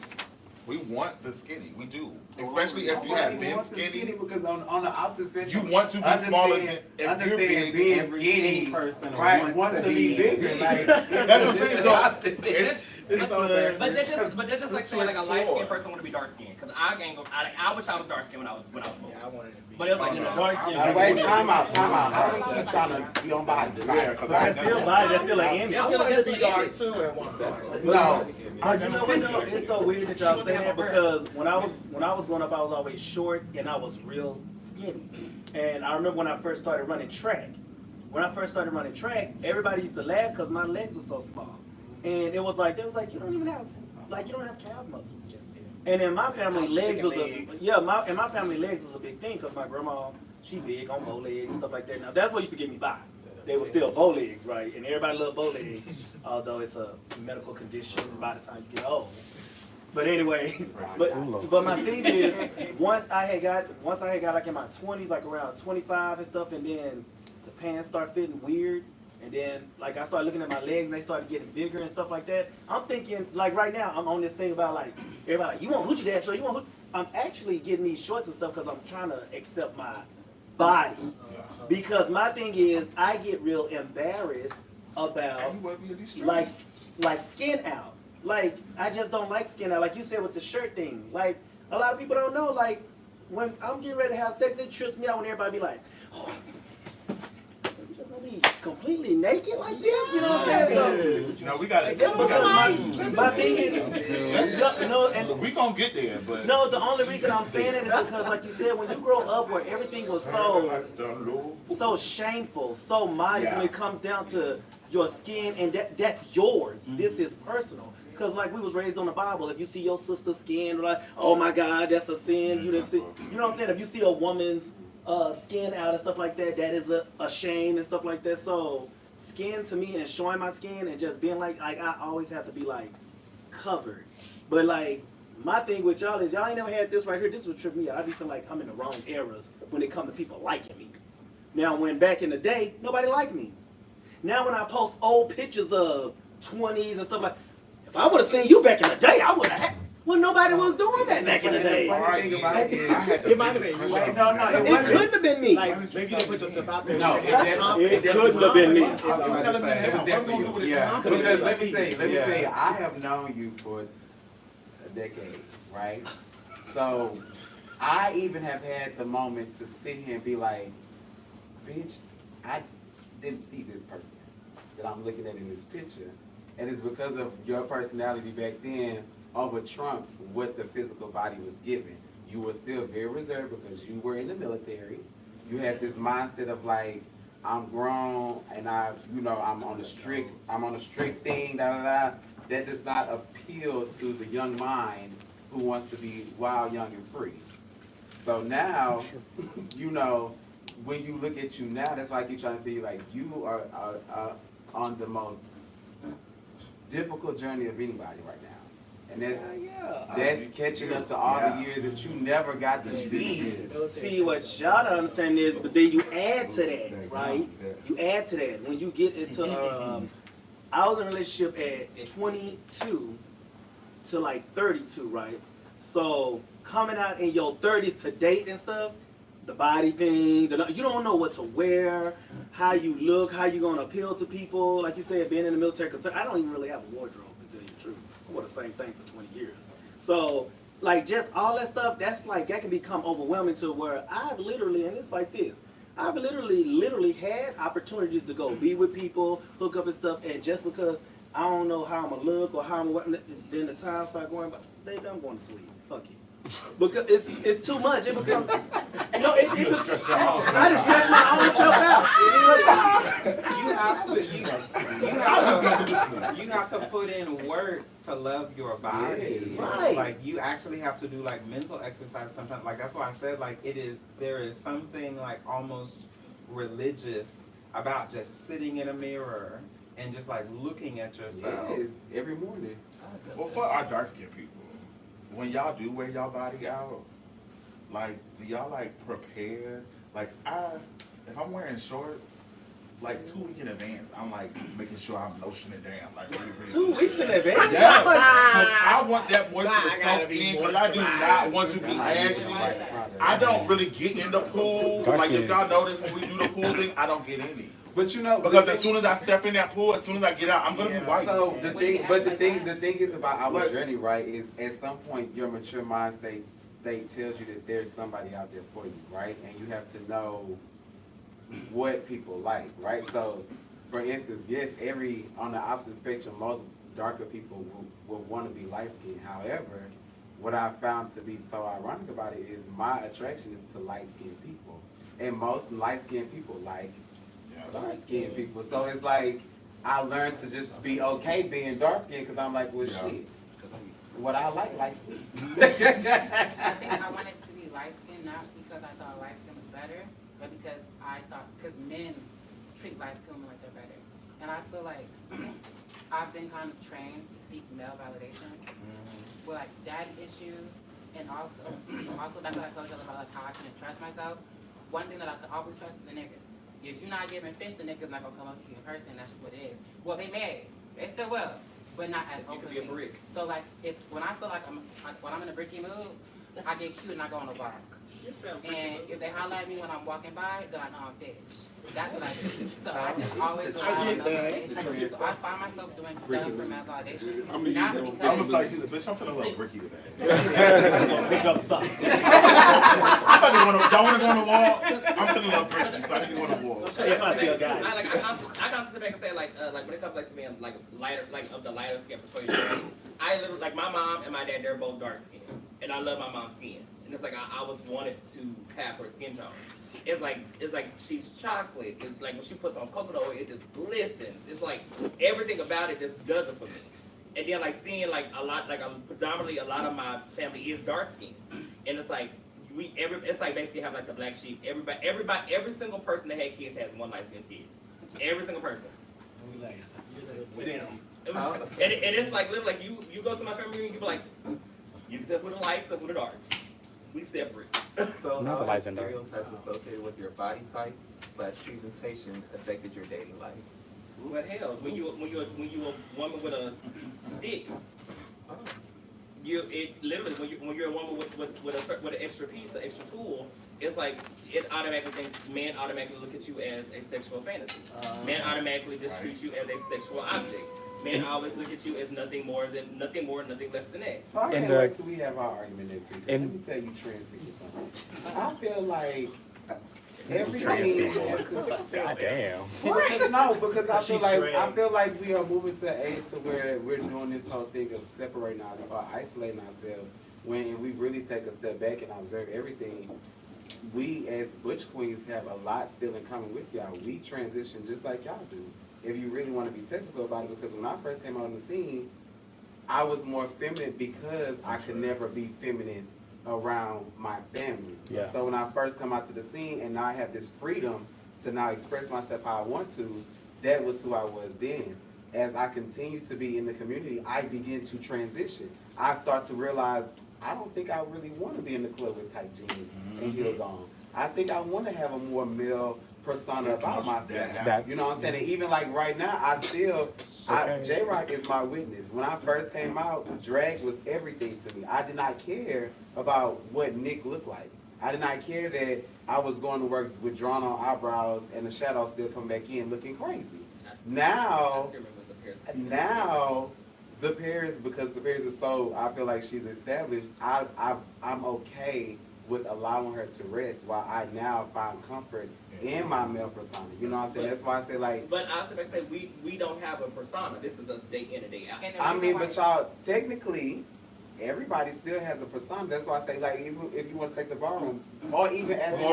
We want the skinny. We do. Especially if you have been skinny. Because on the opposite spectrum, You want to be smaller than if you're understand big. being Every skinny, person right? Wants to be bigger. Like That's what I'm saying. So But that's just like saying like a light sword. skinned person want to be dark skinned. Cause I ain't go. I wish I was dark skinned when I was born. Yeah, I wanted to be. But it was like Dark skin. Wait, time out. I'm trying to be on body. Yeah, because That's still body. That's still an image. I wanted to be dark too at one point. No. But you know what though? It's so weird that y'all say that because when I was growing up, I was always short and I was real skinny. And I remember when I first started running track. When I first started running track, everybody used to laugh because my legs were so small. And it was like you don't have calf muscles. And in my family, legs was my family legs was a big thing because my grandma, she big on bow legs and stuff like that. Now that's what used to get me by. They were still bow legs, right? And everybody loved bow legs, although it's a medical condition by the time you get old. But anyways, but my thing is, once I had got like in my 20s, like around 25 and stuff, and then the pants start fitting weird, and then like I started looking at my legs and they started getting bigger and stuff like that. I'm thinking like right now I'm on this thing about like everybody like, you want hoochie dad, so you want hoochie. I'm actually getting these shorts and stuff because I'm trying to accept my body. Because my thing is I get real embarrassed about like skin out. Like I just don't like skin out. Like you said with the shirt thing. Like a lot of people don't know. Like when I'm getting ready to have sex, it trips me out when everybody be like, oh, you just gonna be completely naked like this? You know what I'm saying? So, no, we gotta my thing is, no, and we gonna get there, but no, the only reason I'm saying it is because, like you said, when you grow up where everything was so shameful, so modest, when it comes down to your skin, and that's yours. This is personal. Because like we was raised on the Bible, if you see your sister's skin, like, oh my God, that's a sin. You didn't see, you know what I'm saying? If you see a woman's skin out and stuff like that, that is a shame and stuff like that. So skin to me and showing my skin and just being like I always have to be like covered. But like my thing with y'all is y'all ain't never had this right here. This would trip me out. I be feeling like I'm in the wrong eras when it comes to people liking me. Now when back in the day, nobody liked me. Now when I post old pictures of 20s and stuff like, if I would have seen you back in the day, I would have had. Well, nobody was doing that back in the day. Funny thing about it is, It might have been you. wait, no, It couldn't have been me. Like maybe you didn't put yourself out there. No, It couldn't have been me. it was definitely you. Yeah. Because let me tell you, I have known you for a decade, right? So I even have had the moment to sit here and be like, bitch, I didn't see this person that I'm looking at in this picture. And it's because of your personality back then over-trumped what the physical body was given. You were still very reserved because you were in the military. You had this mindset of like, I'm grown and I'm on a strict thing, That does not appeal to the young mind who wants to be wild, young, and free. So now, when you look at you now, that's why I keep trying to tell you, like, you are on the most difficult journey of anybody right now. And that's catching up to all the years that you never got to be. See, what y'all don't understand is, but then you add to that, right? You add to that. When you get into, I was in a relationship at 22 to like 32, right? So coming out in your 30s to date and stuff, the body thing, you don't know what to wear, how you look, how you gonna appeal to people. Like you said, being in the military, I don't even really have a wardrobe, to tell you the truth. I wore the same thing for 20 years. So, like, just all that stuff, that can become overwhelming to where I've literally, and it's like this, I've literally had opportunities to go be with people, hook up and stuff, and just because I don't know how I'm gonna look or how I'm gonna, then the time start going, baby, I'm going to sleep. Fuck it. Because it's too much. It becomes, I just stress my own self out. You have to put in work to love your body. Right. Like you actually have to do like mental exercise sometimes. Like that's why I said like there is something like almost religious about just sitting in a mirror and just like looking at yourself. Yes, every morning. Well, for our dark skinned people, when y'all do wear y'all body out, like, do y'all like prepare? Like, if I'm wearing shorts, like 2 weeks in advance, I'm like making sure I'm lotioning it down. Like really, really 2 weeks in advance? Yeah, because I want that moisture I to gotta soak be in, because I do not want to be ashy. I don't really get in the pool. Like if y'all notice when we do the pool thing, I don't get in it. But you know, Because as soon as I step in that pool, as soon as I get out, I'm gonna be white. So the thing is about our journey, right? Is at some point your mature mind state tells you that there's somebody out there for you, right? And you have to know what people like, right? So, for instance, yes, on the opposite spectrum, most darker people will want to be light skinned. However, what I found to be so ironic about it is my attraction is to light skinned people, and most light skinned people like dark skinned people. So it's like I learned to just be okay being dark skinned because I'm like, well, shit, what I like me. I think I wanted to be light skinned not because I thought light skin was better, but because because men treat light skin women like they're better. And I feel like I've been kind of trained to seek male validation with like daddy issues, and also back when I told you about like how I couldn't trust myself. One thing that I could always trust is the niggas. If you're not giving fish, the niggas not gonna come up to you in person. That's just what it is. Well, they may, they still will, but not as openly. You could be a brick. So like, when I feel like when I'm in a bricky mood, I get cute and I go on a walk. And if they holler at me when I'm walking by, then I know I'm fish. That's what I do. So I just always rely on validation. So I find myself doing stuff for male validation. Not because I'm gonna start using, bitch, I'm feeling a little bricky today. I'm gonna pick up something. Y'all wanna go on the wall? I'm feeling a little bricky, so I just want to wall. I can't sit back and say like when it comes like to being like lighter, like of the lighter skin persuasion. I literally like my mom and my dad, they're both dark skinned, and I love my mom's skin. And it's like I was wanted to have her skin tone. It's like she's chocolate. It's like when she puts on coconut oil, it just glistens. It's like everything about it just does it for me. And then like seeing like predominantly a lot of my family is dark skinned, and it's like it's like basically have like the black sheep. Every single person that had kids has one light skinned kid. Every single person. And it's like literally like you go to my family and you be like, you can tell who the lights and who the darks. We separate. So how have stereotypes associated with your body type / presentation affected your daily life? What hell? When you a woman with a stick, it literally when you're a woman with an extra piece, an extra tool, it's like it automatically thinks men automatically look at you as a sexual fantasy. Men automatically just treat you as a sexual object. Men always look at you as nothing more, nothing less than that. So I can't wait till we have our argument next week. Let me tell you trans people something. I feel like everything. God damn. What? No, because I feel like we are moving to an age to where we're doing this whole thing of separating ourselves, or isolating ourselves. When we really take a step back and observe everything, we as butch queens have a lot still in common with y'all. We transition just like y'all do. If you really want to be technical about it, because when I first came out on the scene, I was more feminine because I could never be feminine around my family. Yeah. So when I first come out to the scene and now I have this freedom to now express myself how I want to, that was who I was then. As I continue to be in the community, I begin to transition. I start to realize I don't think I really want to be in the club with tight jeans and heels on. I think I want to have a more male persona about myself. You know what I'm saying? And even like right now, J-Rock is my witness. When I first came out, drag was everything to me. I did not care about what Nick looked like. I did not care that I was going to work with drawn on eyebrows and the shadows still come back in looking crazy. Now, Zapiris, because Zapiris is so, I feel like she's established, I'm okay with allowing her to rest while I now find comfort in my male persona. You know what I'm saying? That's why I say like. But I was about to say we don't have a persona. This is us day in and day out. I mean, but y'all technically, everybody still has a persona. That's why I say like, even if you want to take the ballroom, or even as an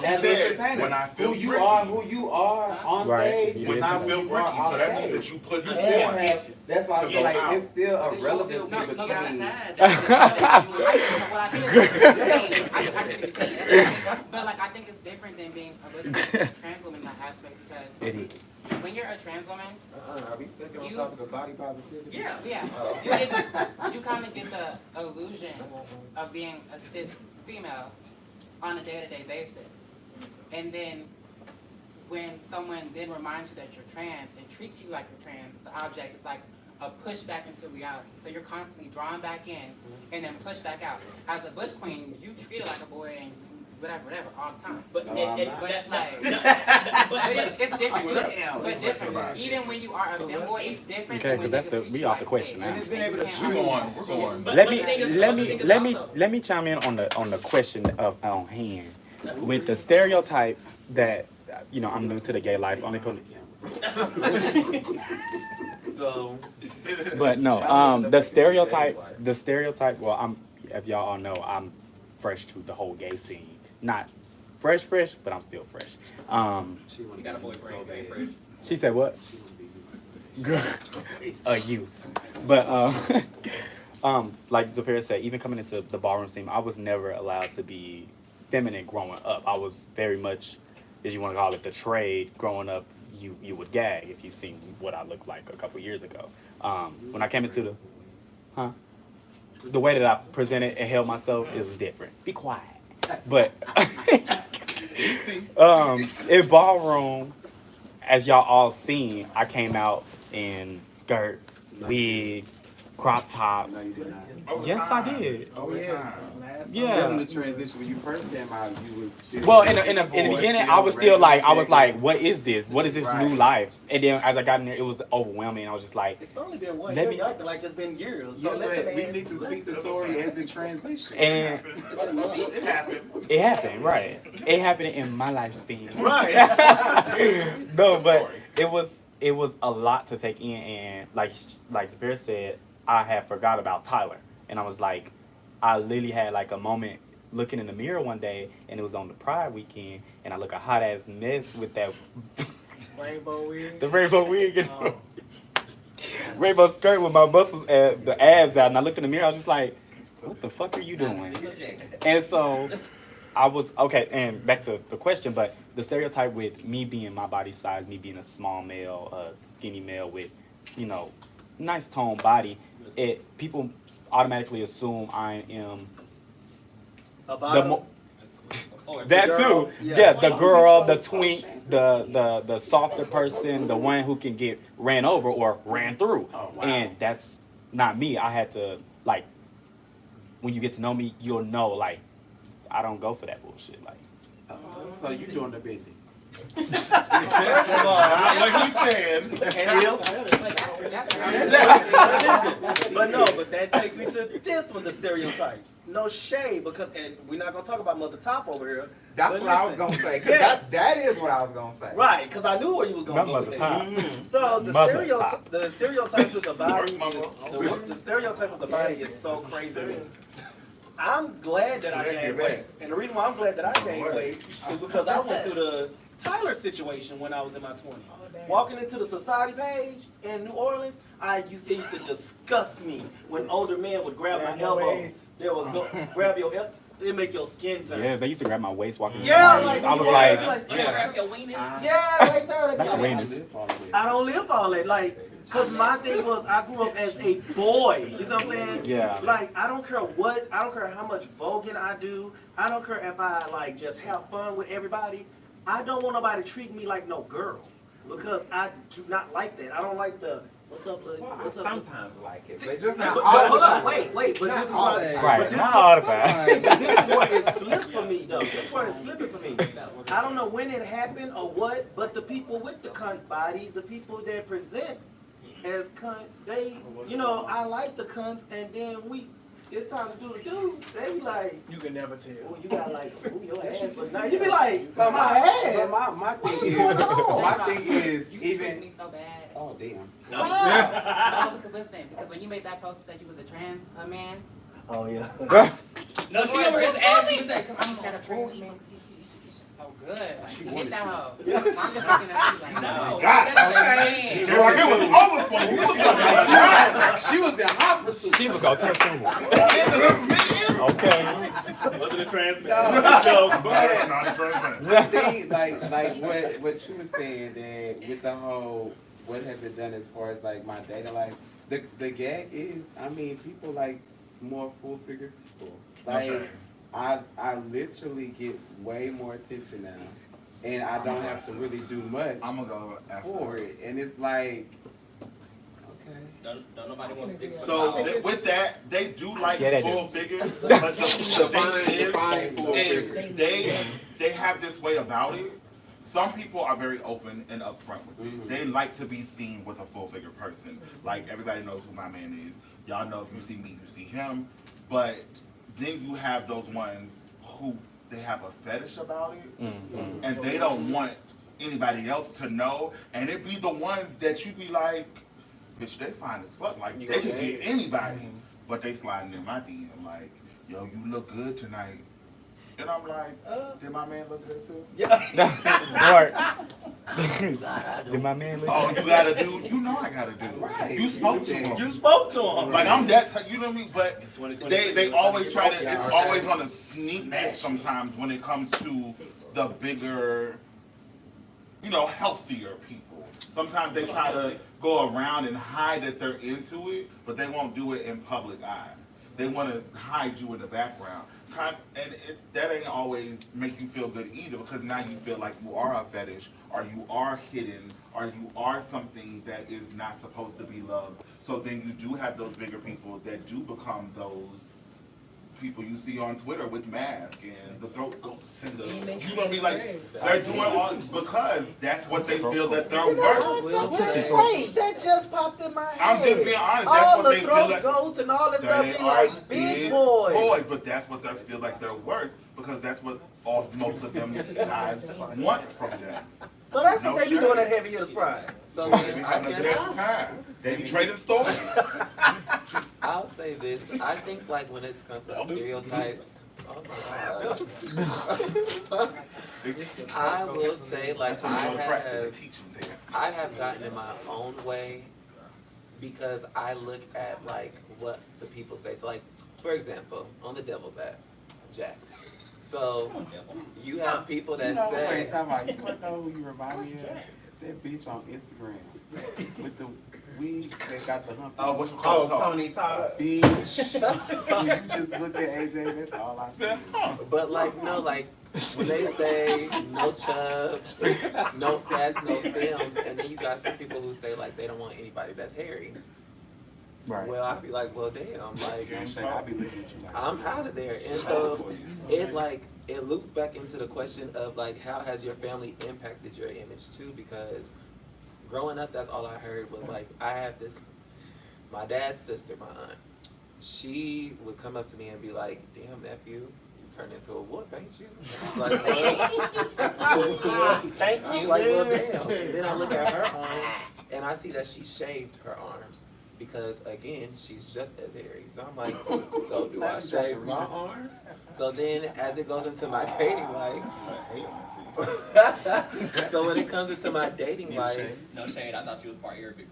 entertainer, who you are on stage, is not who you are off stage. So that means that you put you still have. That's why I feel like it's still a relevancy between. But like I think it's different than being a trans woman in that aspect because when you're a trans woman, are we sticking on topic of body positivity? Yeah. You kind of get the illusion of being a cis female on a day-to-day basis, and then when someone then reminds you that you're trans and treats you like you're trans, it's an object, it's like a push back into reality. So you're constantly drawn back in and then pushed back out. As a butch queen, you treat it like a boy and whatever, all the time. But No, it- I'm it- not. But it's like, but it's different. Damn. But different. Even when you are a femboy, it's different. Okay, than when 'cause that's niggas the- treat we you off like the a question bitch. now. He's been able to You treat can't We're argue. going, we're going. Let me chime in on the question on hand with the stereotypes that I'm new to the gay life. Only put, So, but no, the stereotype. Well, if y'all all know, I'm fresh to the whole gay scene. Not fresh, but I'm still fresh. She wanna You got a be used boyfriend, so okay, bad. fresh? She said what? She wanna be used. Girl, a youth. But like Zapira said, even coming into the ballroom scene, I was never allowed to be feminine growing up. I was very much, as you want to call it, the trade. Growing up, you would gag if you seen what I looked like a couple years ago. When I came into the way that I presented and held myself, it was different. Be quiet. But in ballroom, as y'all all seen, I came out in skirts, wigs, crop tops. No, you did not. Yes, I did. Oh, yes. Yeah. Tell them the transition. When you first came out, you was... Well, in the beginning, I was still like, what is this? What is this new Right. life? And then as I got in there, it was overwhelming. I was just like, it's only been one Let year. me- Y'all acting like it's been years. Yeah, So let the but we man- need to speak the story as it transition. And It happened. it happened, right? It happened in my lifespan. Right. No, but it was a lot to take in, and like Zapira said, I had forgot about Tyler, and I was like, I literally had like a moment looking in the mirror one day, and it was on the Pride weekend, and I look a hot ass mess with that Rainbow wig. the rainbow wig and Oh. rainbow skirt with my muscles and the abs out, and I looked in the mirror, I was just like, what the fuck are you doing? And so I was okay, and back to the question, but the stereotype with me being my body size, me being a small male, skinny male with, nice toned body, people automatically assume I am the mo- that girl, too. yeah. Yeah, the girl, the twink, the softer person, the one who can get ran over or ran through. Oh, wow. And that's not me. I had to like when you get to know me, you'll know like I don't go for that bullshit. Like So you doing the bending. Like he said. But that takes me to this one, the stereotypes. No shade, because and we're not gonna talk about Mother Top over here. That's but what I was listen. gonna say. 'Cause Yeah. that is what I was gonna say. Right, because I knew where you was going. Not go Mother with Top. that. So the stereotypes with the body is the stereotypes with the body is so crazy to me. I'm glad that I gained weight, and the reason why I'm glad that I gained weight is because I went through the Tyler situation when I was in my 20s. Walking into the society page in New Orleans, it used to disgust me when older men would grab my elbow. They would grab your elbow. It make your skin turn. Yeah, they used to grab my waist walking. Yeah, in the like, I was yeah, like, like, Grab your weenus. yeah, right there. That's Like, weenus. I don't live all that. Like, cause my thing was I grew up as a boy. You know what I'm saying? Yeah. Like, I don't care how much voguing I do. I don't care if I like just have fun with everybody. I don't want nobody to treat me like no girl. Because I do not like that. I don't like the what's up, Lil? Well, What's I up? sometimes like it, but just not But all hold the on, time. wait, but this is all why, the time. Right, but this not is all why- the time. but this is where it's flipped for me, though. That's where it's flipping for me. I don't know when it happened or what, but the people with the cunt bodies, the people that present as cunt, they, I like the cunts, and then it's time to do the dude. They be like, You can never tell. oh, you got like, oh, your ass look nice. You be like, So my ass. but my thing is, What's going on? my thing is You treat even. me so bad. Oh damn. No, because listen, because when you made that post that you was a trans man, Oh yeah. No, she over here asking you that. I'm got a trans man. She's just so good. Like, She you wanted hit that you. hoe. I'm just thinking that she's like, No. She was like, it was over for you. She was in hot pursuit. she was gonna touch someone. Okay. Was it a trans No, But not a trans man. the thing, like what you were saying, that with the whole, what has it done as far as like my dating life? The gag is, I mean, people like more full figure people. Like Okay. I literally get way more attention now and I don't have to really do much I'm gonna go after. for it. And it's like, okay. Don't nobody want to stick to So with that, they do like Yeah, they full do. figures, but the thing Define full is figure. they have this way about it. Some people are very open and upfront with it. Mhm. They like to be seen with a full figure person. Like everybody knows who my man is. Y'all know if you see me, you see him. But then you have those ones who they have a fetish about it, and they don't want anybody else to know. And it be the ones that you be like, bitch, they fine as fuck. Like they could get anybody, but they sliding in my DM like, yo, you look good tonight. And I'm like, did my man look good too? Did my man look Oh, you got a dude? You know I got a dude. Right. You spoke to him. You spoke to him. Like I'm that, you know what I mean? But It's 2020. they always try to, Yeah, it's okay. always on a sneak peek sometimes when it comes to the bigger, you know, healthier people. Sometimes they try to go around and hide that they're into it, but they won't do it in public eye. They want to hide you in the background. And that ain't always make you feel good either, because now you feel like you are a fetish, or you are hidden, or you are something that is not supposed to be loved. So then you do have those bigger people that do become those people you see on Twitter with masks and the throat goats and the, you know what I mean? Like they're doing all because that's what they feel that they're worth. Wait, that just popped in my head. I'm just being honest. That's All what the they feel throat like. goats and all that stuff They be are like big boys. but that's what they feel like they're worth, because that's what most of them guys want from them. So that's No what they be shade. doing at Heavy Hitters Pride. So They be I having the guess best time. They be trading stories. I'll say this. I think like when it's come to stereotypes, oh my god. I will say like I have gotten in my own way because I look at like what the people say. So like, for example, on the Devil's app, Jacked. So you have people that say Wait, time out. You wanna know who you remind me of? That bitch on Instagram with the wigs that got the hump. Oh, what you call Tony Todd. Bitch. You just looked at AJ, that's all I said. but like no, like when they say no chubs, no fats, no films, and then you got some people who say like they don't want anybody that's hairy. Right. Well, I'd be like, well, damn, like I be looking at you like I'm out of there. And so it loops back into the question of like how has your family impacted your image too? Because growing up, that's all I heard was like I have this. My dad's sister, my aunt, she would come up to me and be like, "Damn nephew, you turned into a wolf, ain't you?" Like, Thank you. like, well, damn. And then I look at her arms and I see that she shaved her arms. Because again, she's just as hairy. So I'm like, so do I shave my arms? So then as it goes into my dating life, so when it comes into my dating life, No shade, I thought you was part Arabic.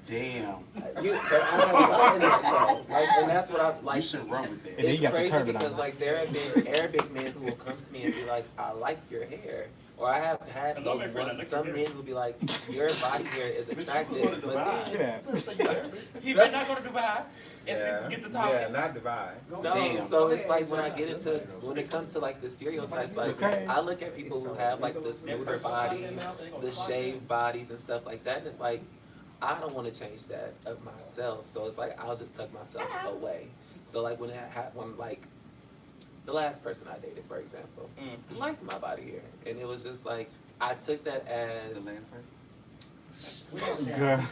damn. but I have gotten that though. Like, and that's what I like. You should run with that. And then It's you got the crazy turban because on. like there have been Arabic men who will come to me and be like, I like your hair. Or I have had Hello, those my friend, I one, like some your men who be like, your body hair is attractive. But then, He better not go to Dubai. Yeah. Get to talking. Yeah, not divide. no, Damn. so it's like when I get into, when it comes to like the stereotypes, like Okay. I look at people who have like the smoother bodies, the shaved bodies and stuff like that, and it's like, I don't want to change that of myself. So it's like, I'll just tuck myself away. So like when like, the last person I dated, for example, liked my body hair. And it was just like, I took that as, The last person? Girl.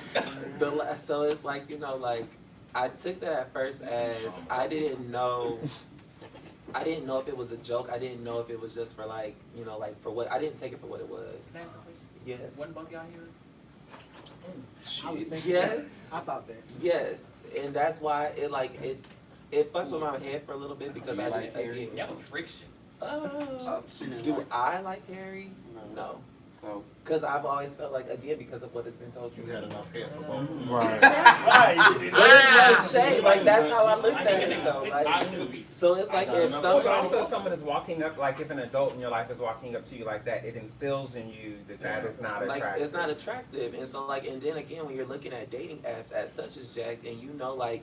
so it's like, you know, like, I took that at first as, I didn't know if it was a joke. I didn't know if it was just for like, you know, like for what, I didn't take it for what it was. Can I ask a question? Yes. Wasn't both y'all here? I was thinking Yes. I thought that. Yes. And that's why it fucked with my head for a little bit because I like like, hairy? again, That was friction. She didn't do like I like hairy? No. So Because I've always felt like, again, because of what has been told to me. You had enough hair for both of them. Right. Right. There's no shade. Like, that's how I looked at it, though. Like, so it's like if But also, somebody... someone is walking up, like if an adult in your life is walking up to you like that, it instills in you that is not Like, attractive. it's not attractive. And so, like, and then again, when you're looking at dating apps as such as Jack, and you know, like,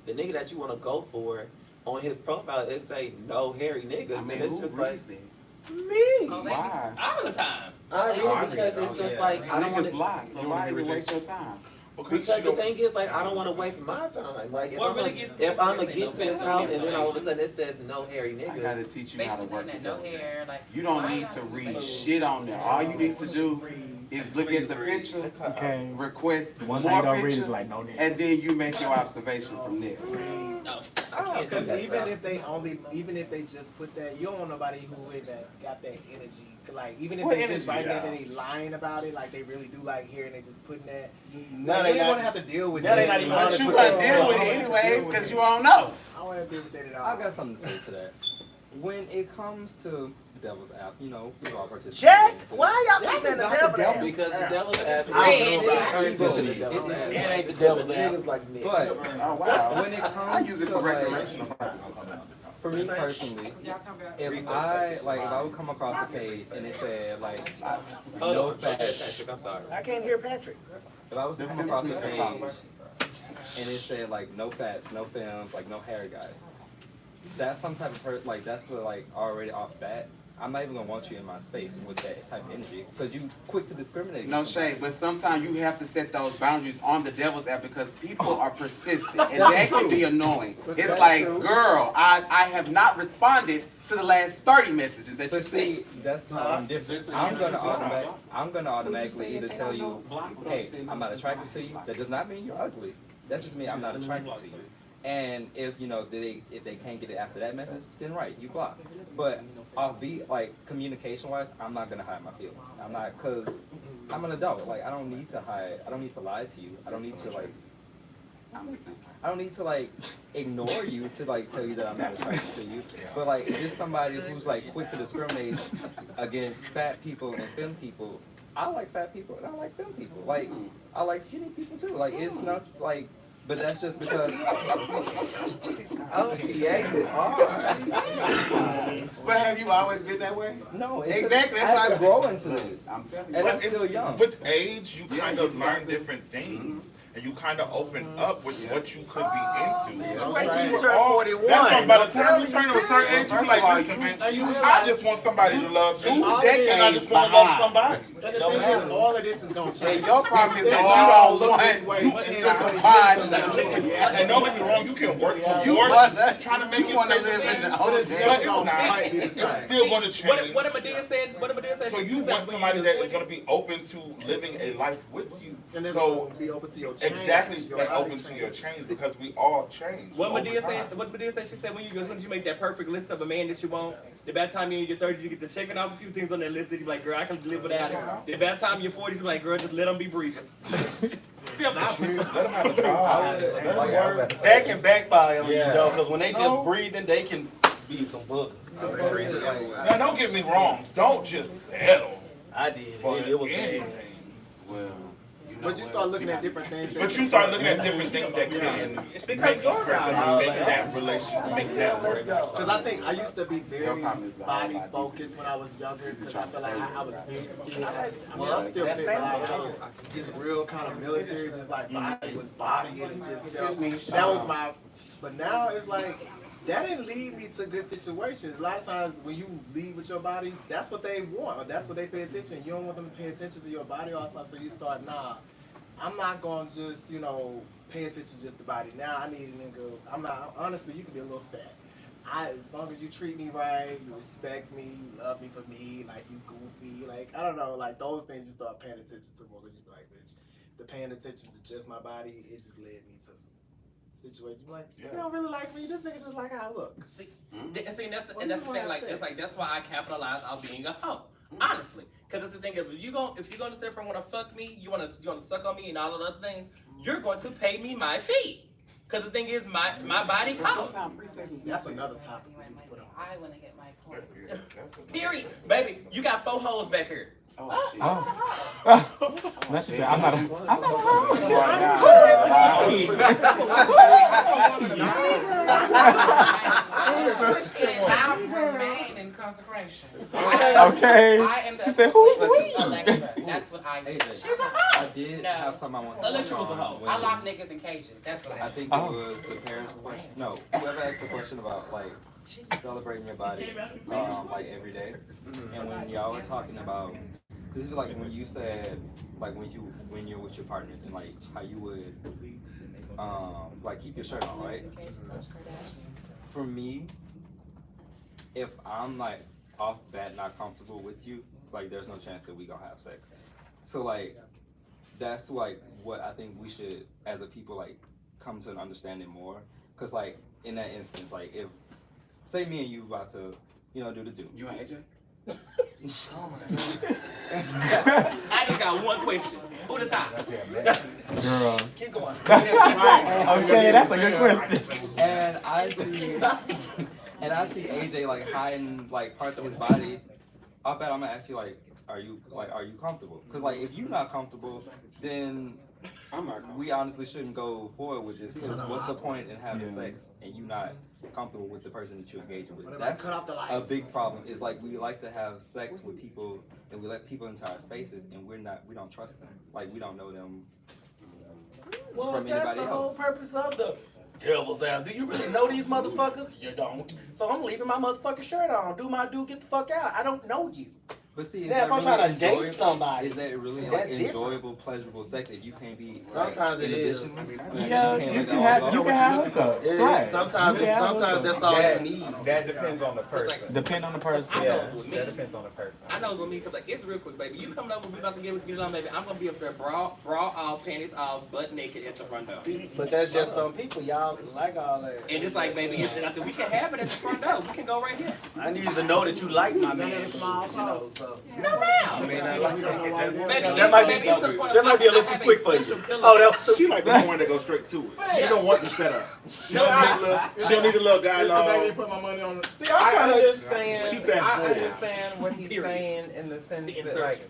the nigga that you want to go for, on his profile, it say, no hairy niggas. I mean, and it's who just like... reads that? Me. Oh, Why? All the time. Because it's just like I don't want Niggas to. lie, so why even waste your time? Because the thing is, like, I don't want to waste my time. Like, if What I'm really gonna gets if me I'm is gonna they get to know his better. house and then all of a sudden it says no hairy I gotta niggas. teach you They how to was work saying the that no devil. hair, like. You don't why need y'all to keep read saying- shit on there. All you need to do is look at the picture, Okay. request One more thing don't read pictures, is like no nigga. and then you make your observation from there. No. Because even if they just put that, you don't want nobody who in that got that energy. Like even if What they just energy, writing it y'all? and they lying about it, like they really do like hearing they just putting that. Now they they don't not. want to have to deal with Now that. they not even But honest you with gonna themselves. deal with it anyways, because you don't know. I don't want to deal with that at all. I got something to say to that. When it comes to the Devil's app, you know, we all participate. Jack, in it. why y'all keep saying the devil app? Because the devil's ass. I don't know It about turns into the devil's ass. It ain't the devil's ass. Niggas like me. But Oh wow. when it I comes use it to for like, recreational purposes. for me personally, if I would come across a page and it said like no fats. Patrick, I'm sorry. I can't hear Patrick. If I was to come across a page and it said like no fats, no films, like no hairy guys, that's some type of like that's like already off bat. I'm not even gonna want you in my space with that type of energy because you quick to discriminate. No shade, but sometimes you have to set those boundaries on the devil's app because people are persistent and that can be annoying. It's like, girl, I have not responded to the last 30 messages that you But sent. see, that's I'm different. I'm gonna automatically either tell you, hey, I'm not attracted to you. That does not mean you're ugly. That just means I'm not attracted to you. And if you know if they can't get it after that message, then right, you block. But I'll be like communication wise, I'm not gonna hide my feelings. I'm not, cause I'm an adult. Like I don't need to hide. I don't need to lie to you. I don't need to like. I don't need to like ignore you to like tell you that I'm not attracted to you. But like if it's somebody who's like quick to discriminate against fat people and thin people, I like fat people and I like thin people. Like I like skinny people too. Like it's not like. But that's just because. Oh, she acted hard. But have you always been that way? No, Exactly. I had to grow into this. I'm telling you. And I'm But still young. with age, you Yeah, kind you of start learn to- different things, and you kind of open up with what you could be into. Man, wait till you For turn all- 41. That's what, by the I'm time telling you turn you, to a certain age, you're first like, of all, listen, bitch, you I realize just want somebody to love me. 2 And I decades just want to love behind. somebody. And the thing is, all of this is gonna change. And your problem is that It's you all don't look this way, want 10, to 20 find years from now. yeah. And don't get me wrong, you can work towards You want trying to make you it want to stay the live in same, the but old it's days. not. It's It's still going to change. What Medea said. So you want somebody that is going to be open to living a life with you. And it's So gonna be open to your change. exactly, your and body open to your change. change because we all change. What over Medea time. said. What Medea said. She said when you make that perfect list of a man that you want. The bad time you're in your 30s, you get to checking off a few things on that list that you're like, girl, I can live without it. The bad time in your 40s, you're like, girl, just let them be breathing. Let them have a job. Let them work. That can backfire on you Yeah. though, because when they No. just breathing, they can be some book. Now, don't get me wrong. Don't just settle I did. for It was anything. bad. Well, you know But you what? start looking at different things. But you start looking at different things that can make you person, make that relationship, make that work. Because I think I used to be very Your problem is the body whole idea. focused when I was younger because I felt like I was big. I mean, Well, I'm still that's big, but like, I family. was just real kind of military, just like body was body and it just felt, Excuse me, that was my, but now it's like, that didn't lead me to good situations. A lot of times when you lead with your body, that's what they want, or that's what they pay attention. You don't want them to pay attention to your body also, so you start, nah, I'm not gonna just, pay attention just to body. Now I need a nigga, I'm not, honestly, you can be a little fat. As long as you treat me right, you respect me, you love me for me, like you goofy, like, I don't know, like those things you start paying attention to more because you be like, bitch, the paying attention to just my body, it just led me to some situations. You like, you don't really like me, this nigga just like how I look. See, that's the thing. Like that's why I capitalize on being a hoe. Honestly, because it's the thing. If you're gonna sit there and want to fuck me, you want to suck on me and all of the other things, you're going to pay me my fee. Because the thing is, my body costs. That's another topic we need to put on. I want to get my point. Period, baby. You got 4 hoes back here. Oh, shit. Now she said, I'm not a I remain in consecration. Okay. I am She said, who's we? Alexa. That's what I do. AJ, I did No. have something I want to Electra was a hoe. I lock niggas in cages. That's what I I do. think it was the parents' question. No, whoever asked the question about like celebrating your body, like every day. And when y'all were talking about, because it's like when you said, like when you're with your partners and like how you would, like keep your shirt on, right? For me, if I'm like off bat not comfortable with you, like there's no chance that we gonna have sex. So like that's like what I think we should as a people like come to an understanding more. Cause like in that instance, like if say me and you about to, you know, do the do. You and AJ? I just got one question. Who the top? Girl. Keep going. Okay, that's a good question. And I see AJ like hiding like parts of his body. I bet I'm gonna ask you like, are you comfortable? Cause like if you're not comfortable, then we honestly shouldn't go forward with this. Cause what's the point in having sex and you not comfortable with the person that you're engaging with? That's a big problem. Is like we like to have sex with people and we let people into our spaces and we don't trust them. Like we don't know them from anybody the else. whole purpose of the devil's out. Do you really know these motherfuckers? You don't. So I'm leaving my motherfucking shirt on. Do my dude, get the fuck out. I don't know you. But see, Now, if I'm trying to date somebody, is that really that's like different. enjoyable, pleasurable sex if you can't be? Sometimes like, it is. inhibitions? Yeah, you can have hookups. Right. Sometimes that's all you need. That depends on the person. Depend on the person. I know it's with me. That depends on the person. I know it's with me because like it's real quick, baby. You coming over, we about to get it on, baby. I'm gonna be up there, bra off, panties off, butt naked at the front door. But that's just some people, y'all like all that. And it's like, baby, we can have it at the front door. We can go right here. I need to know that you like my man. You know, so. No, ma'am. I mean, I like that. Baby, That might be it's the point that might be a little too quick for you. Oh, that was She like the one that goes straight to it. She don't want the setup. She don't need a little dialogue. Put my money on it. See, I understand. She fast I forward. understand what he's saying in the sense that, like,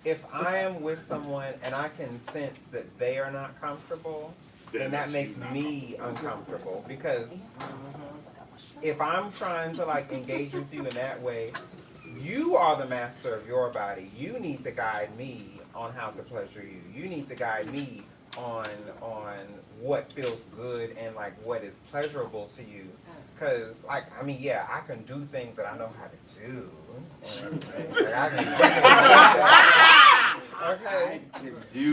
if I am with someone and I can sense that they are not comfortable, then that makes me uncomfortable. Because if I'm trying to like engage with you in that way, you are the master of your body. You need to guide me on how to pleasure you. You need to guide me on what feels good and like what is pleasurable to you. Cause like, I mean, yeah, I can do things that I know how to do. Okay.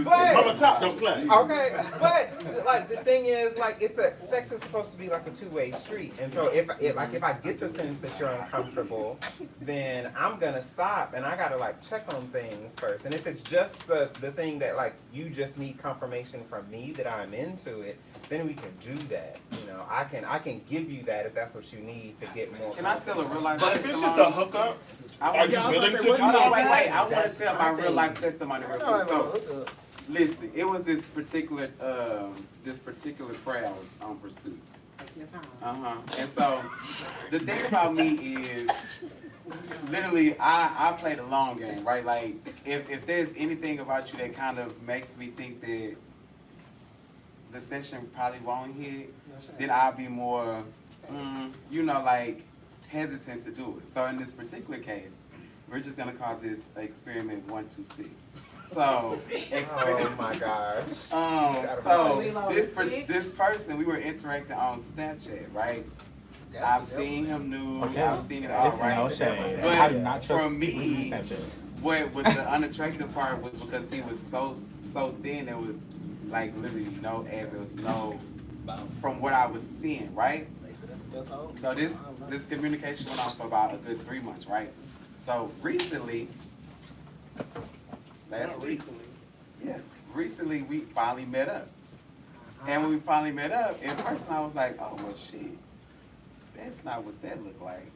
Mama Top don't play. Okay, but like the thing is, like sex is supposed to be like a two-way street, and so if I get the sense that you're uncomfortable, then I'm gonna stop and I gotta like check on things first. And if it's just the thing that like you just need confirmation from me that I'm into it, then we can do that. You know, I can give you that if that's what you need to get more. Can I tell a real life But if it's just a hookup, are you willing to do that? Wait, I want to tell my real life testimony real quick. So, listen, it was this particular crowd on Pursuit. And so, the thing about me is, literally, I play the long game, right? Like, if there's anything about you that kind of makes me think that the session probably won't hit, then I'll be more, like, hesitant to do it. So in this particular case, we're just gonna call this experiment 126. So, oh my gosh. So this person, we were interacting on Snapchat, right? I've seen him nude. Okay. I've seen it all, right? No shame. I do not But trust for me, Snapchat. what was the unattractive part was because he was so thin. There was like literally no ass. There was no from what I was seeing, right? So this communication went on for about a good 3 months, right? So recently, recently we finally met up. And when we finally met up, in person I was like, oh well shit, that's not what that looked like.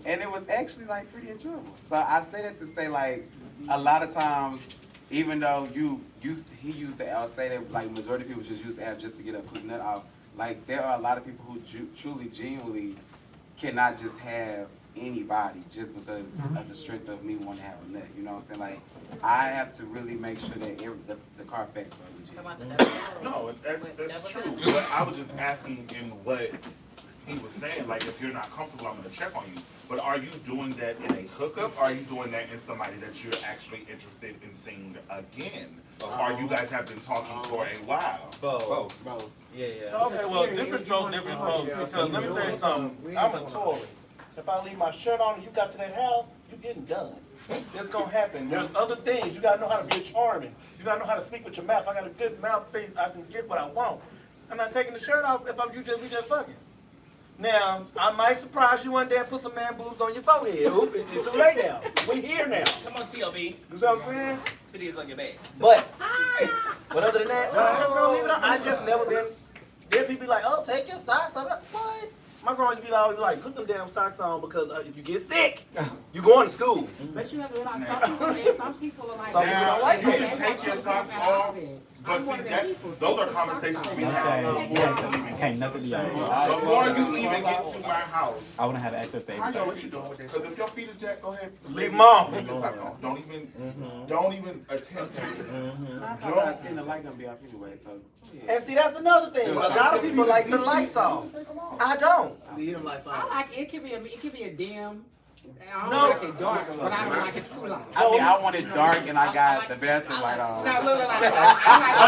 And it was actually like pretty enjoyable. So I say that to say like a lot of times, even though he used the app, say that like majority of people just use the app just to get a quick nut off. Like there are a lot of people who truly, genuinely cannot just have anybody just because of the strength of me wanting to have a nut. You know what I'm saying? Like I have to really make sure that the Carfax are legit. No, that's true. But I was just asking in what he was saying, like if you're not comfortable, I'm gonna check on you. But are you doing that in a hookup? Or are you doing that in somebody that you're actually interested in seeing again? Or you guys have been talking for a while? Both. Yeah. Okay, well, different strokes, different folks. Because let me tell you something. I'm a Taurus. if I leave my shirt on and you got to that house, you getting done. It's gonna happen. There's other things. You gotta know how to be charming. You gotta know how to speak with your mouth. I got a good mouthpiece. I can get what I want. I'm not taking the shirt off if we just fucking. Now, I might surprise you one day and put some man boobs on your forehead. Oop, it's too late now. We here now. Come on, CLB. You know what I'm saying? Videos on your back. But other than that, I'm just gonna leave it on. I just never been. Then people be like, oh, take your socks off. What? My grandma used to be like, put them damn socks on because if you get sick, you going to school. But you have to realize some people are like, Some people don't like You that. can take your socks off, but see, those are conversations we have. Can't nothing be on. Before you even get to my house. I wouldn't have access to I know everything. what you're doing with this. Because if your feet is jacked, go ahead. Leave them on. Leave your socks on. Don't even attempt to. I thought I tend to like them be off anyway, so. Yeah. And see, that's another thing. A lot of people like the lights off. I don't. Leave them lights I on. like it. It could be a dim. I don't No. like it dark, but I don't like it too light. I mean, I want it dark and I got the bathroom light on. Now look, A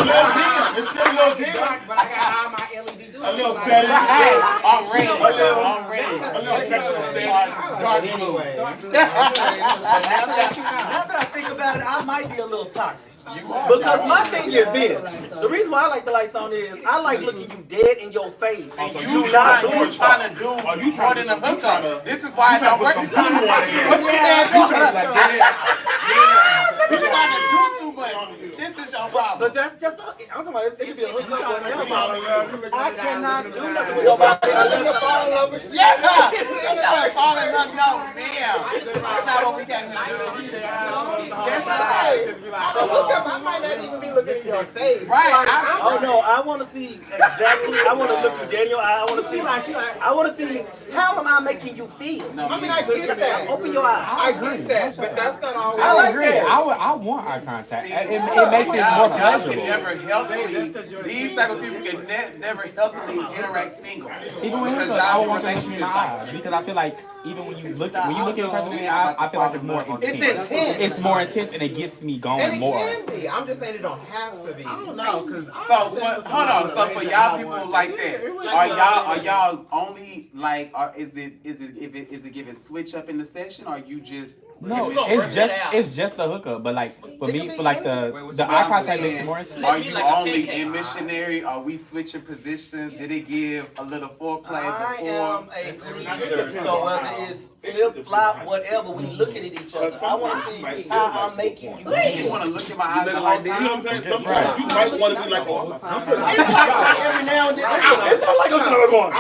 little dim. It's still a little dim. dark, but I got all my LEDs. A little setting. Hey, on red. On red. A little sexual setting. Dark blue. Now that I think about it, I might be a little toxic. Because my thing is this. The reason why I like the lights on is I like looking you dead in your face. And Do you not trying to do more than a hookup. This is why I don't work. What you trying to do too much? This is your problem. But that's just, I'm talking about it could be a hookup. I cannot do nothing with nobody. Yeah! Fall in love, no, ma'am. That's not what we came here to do. That's right. I might not even be looking in your face. Right. Oh no, I want to see exactly. I want to look you dead in your eye. I want to see. I want to see how am I making you feel. I mean, I get that. Open your eyes. I get that, but that's not always. I like agree. that. I want eye contact. It makes it more Y'all can pleasurable. never healthily. These type of people can never healthily interact single. Even when Because I y'all would want to look in relationship the eyes toxic. because I feel like even when you look at a person in the eye, I feel like it's more intense. It's intense. It's more intense and it gets me And going it more. can be. I'm just saying it don't have to be. I don't know, cause So hold on. So for y'all people like that, are y'all only like, is it giving switch up in the session, or you just? No, it's just a hookup. But like for me, for like the eye contact makes it more intense. Are you only in missionary? Are we switching positions? Did it give a little foreplay I before? am a pleaser, so whether it's flip flop, whatever, we looking at each other. I want to see how I'm making you You feel. want to look in my eyes the whole You know what I'm time? saying? Sometimes you might want to be like, oh, It's like every now and then. It's not like I'm going.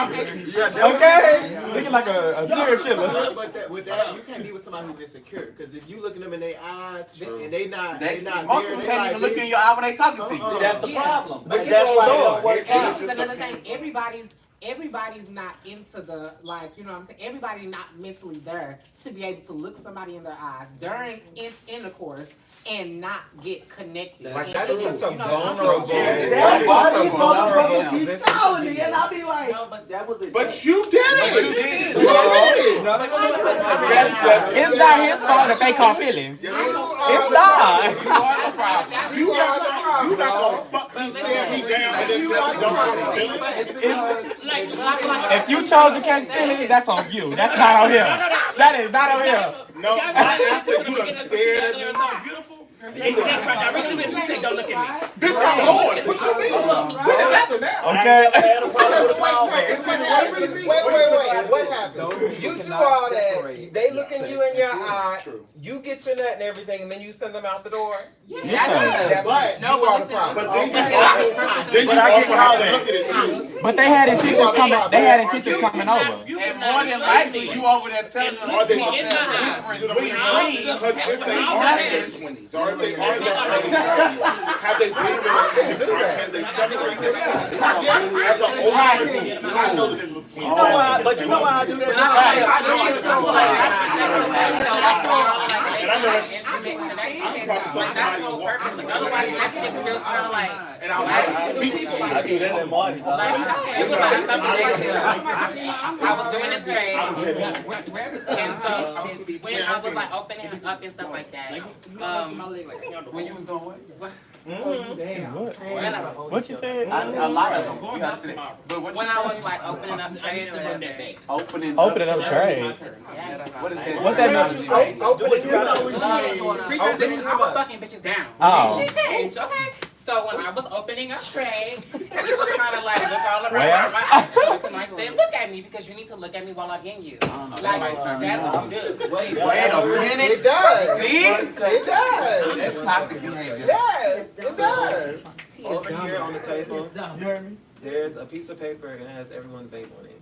Okay, looking like a serial killer. But with that, you can't be with somebody who's insecure. Because if you look at them in their eyes and they not Most people can't even look in your eye when they talking to you. See, that's the problem. But That's why it don't work And out. this is another thing. Everybody's not into the, like, you know what I'm saying? Everybody not mentally there to be able to look somebody in their eyes during intercourse and not get connected. Like, And that is just, such a you know, vulnerable- That's why these Vulnerable. motherfuckers keep calling me, and I be like, No, but that was it. but you did it. But you did it. It's not his fault that they call feelings. It's not. You are the problem. You not gonna fuck me, stand me down, and then say, don't hurt me. If you chose to catch feelings, that's on you. That's not on him. That is not on him. No, after you done stared at me. Beautiful. I really wish you said don't look at me. Bitch, I'm Lord. What you mean? Okay. Wait. What happened? You do all that. They looking you in your eye. You get your nut and everything, and then you send them out the door. Yeah. But No, you are the but problem. listen, But then you But I get also have to comments. look at it too. But they had intentions coming. They had intentions coming over. And more than likely, you over there telling them Are they whispering sweet dreams. Because if they are late 20s, or if they are their early 30s, have they been in relationships, or can they separate themselves? As an older person, I know that it was sweet. You know why? But you know why I do that? And I know that Otherwise, that's just feels kind of like. and I'll speak to I do that in Marty's It was like something like this. I was doing this trade, and so when I was like opening up and stuff like that, when you was doing what? What you said? A lot of them. You gotta say. But what When you I say? was like opening up the trade or whatever. Opening up trade. What is that? What that mean? Do what you got on. Pre-transition, I was fucking bitches down. Oh. She changed, okay? So when I was opening up trade, she was trying to like look all around Well. my options and like say, look at me because you need to look at me while I'm in you. I don't know. Like, That might turn me that's on. what you do. Wait a minute. It does. See? It does. That's toxic behavior. Yes, it does. Over here on the table, You heard me? there's a piece of paper and it has everyone's name on it.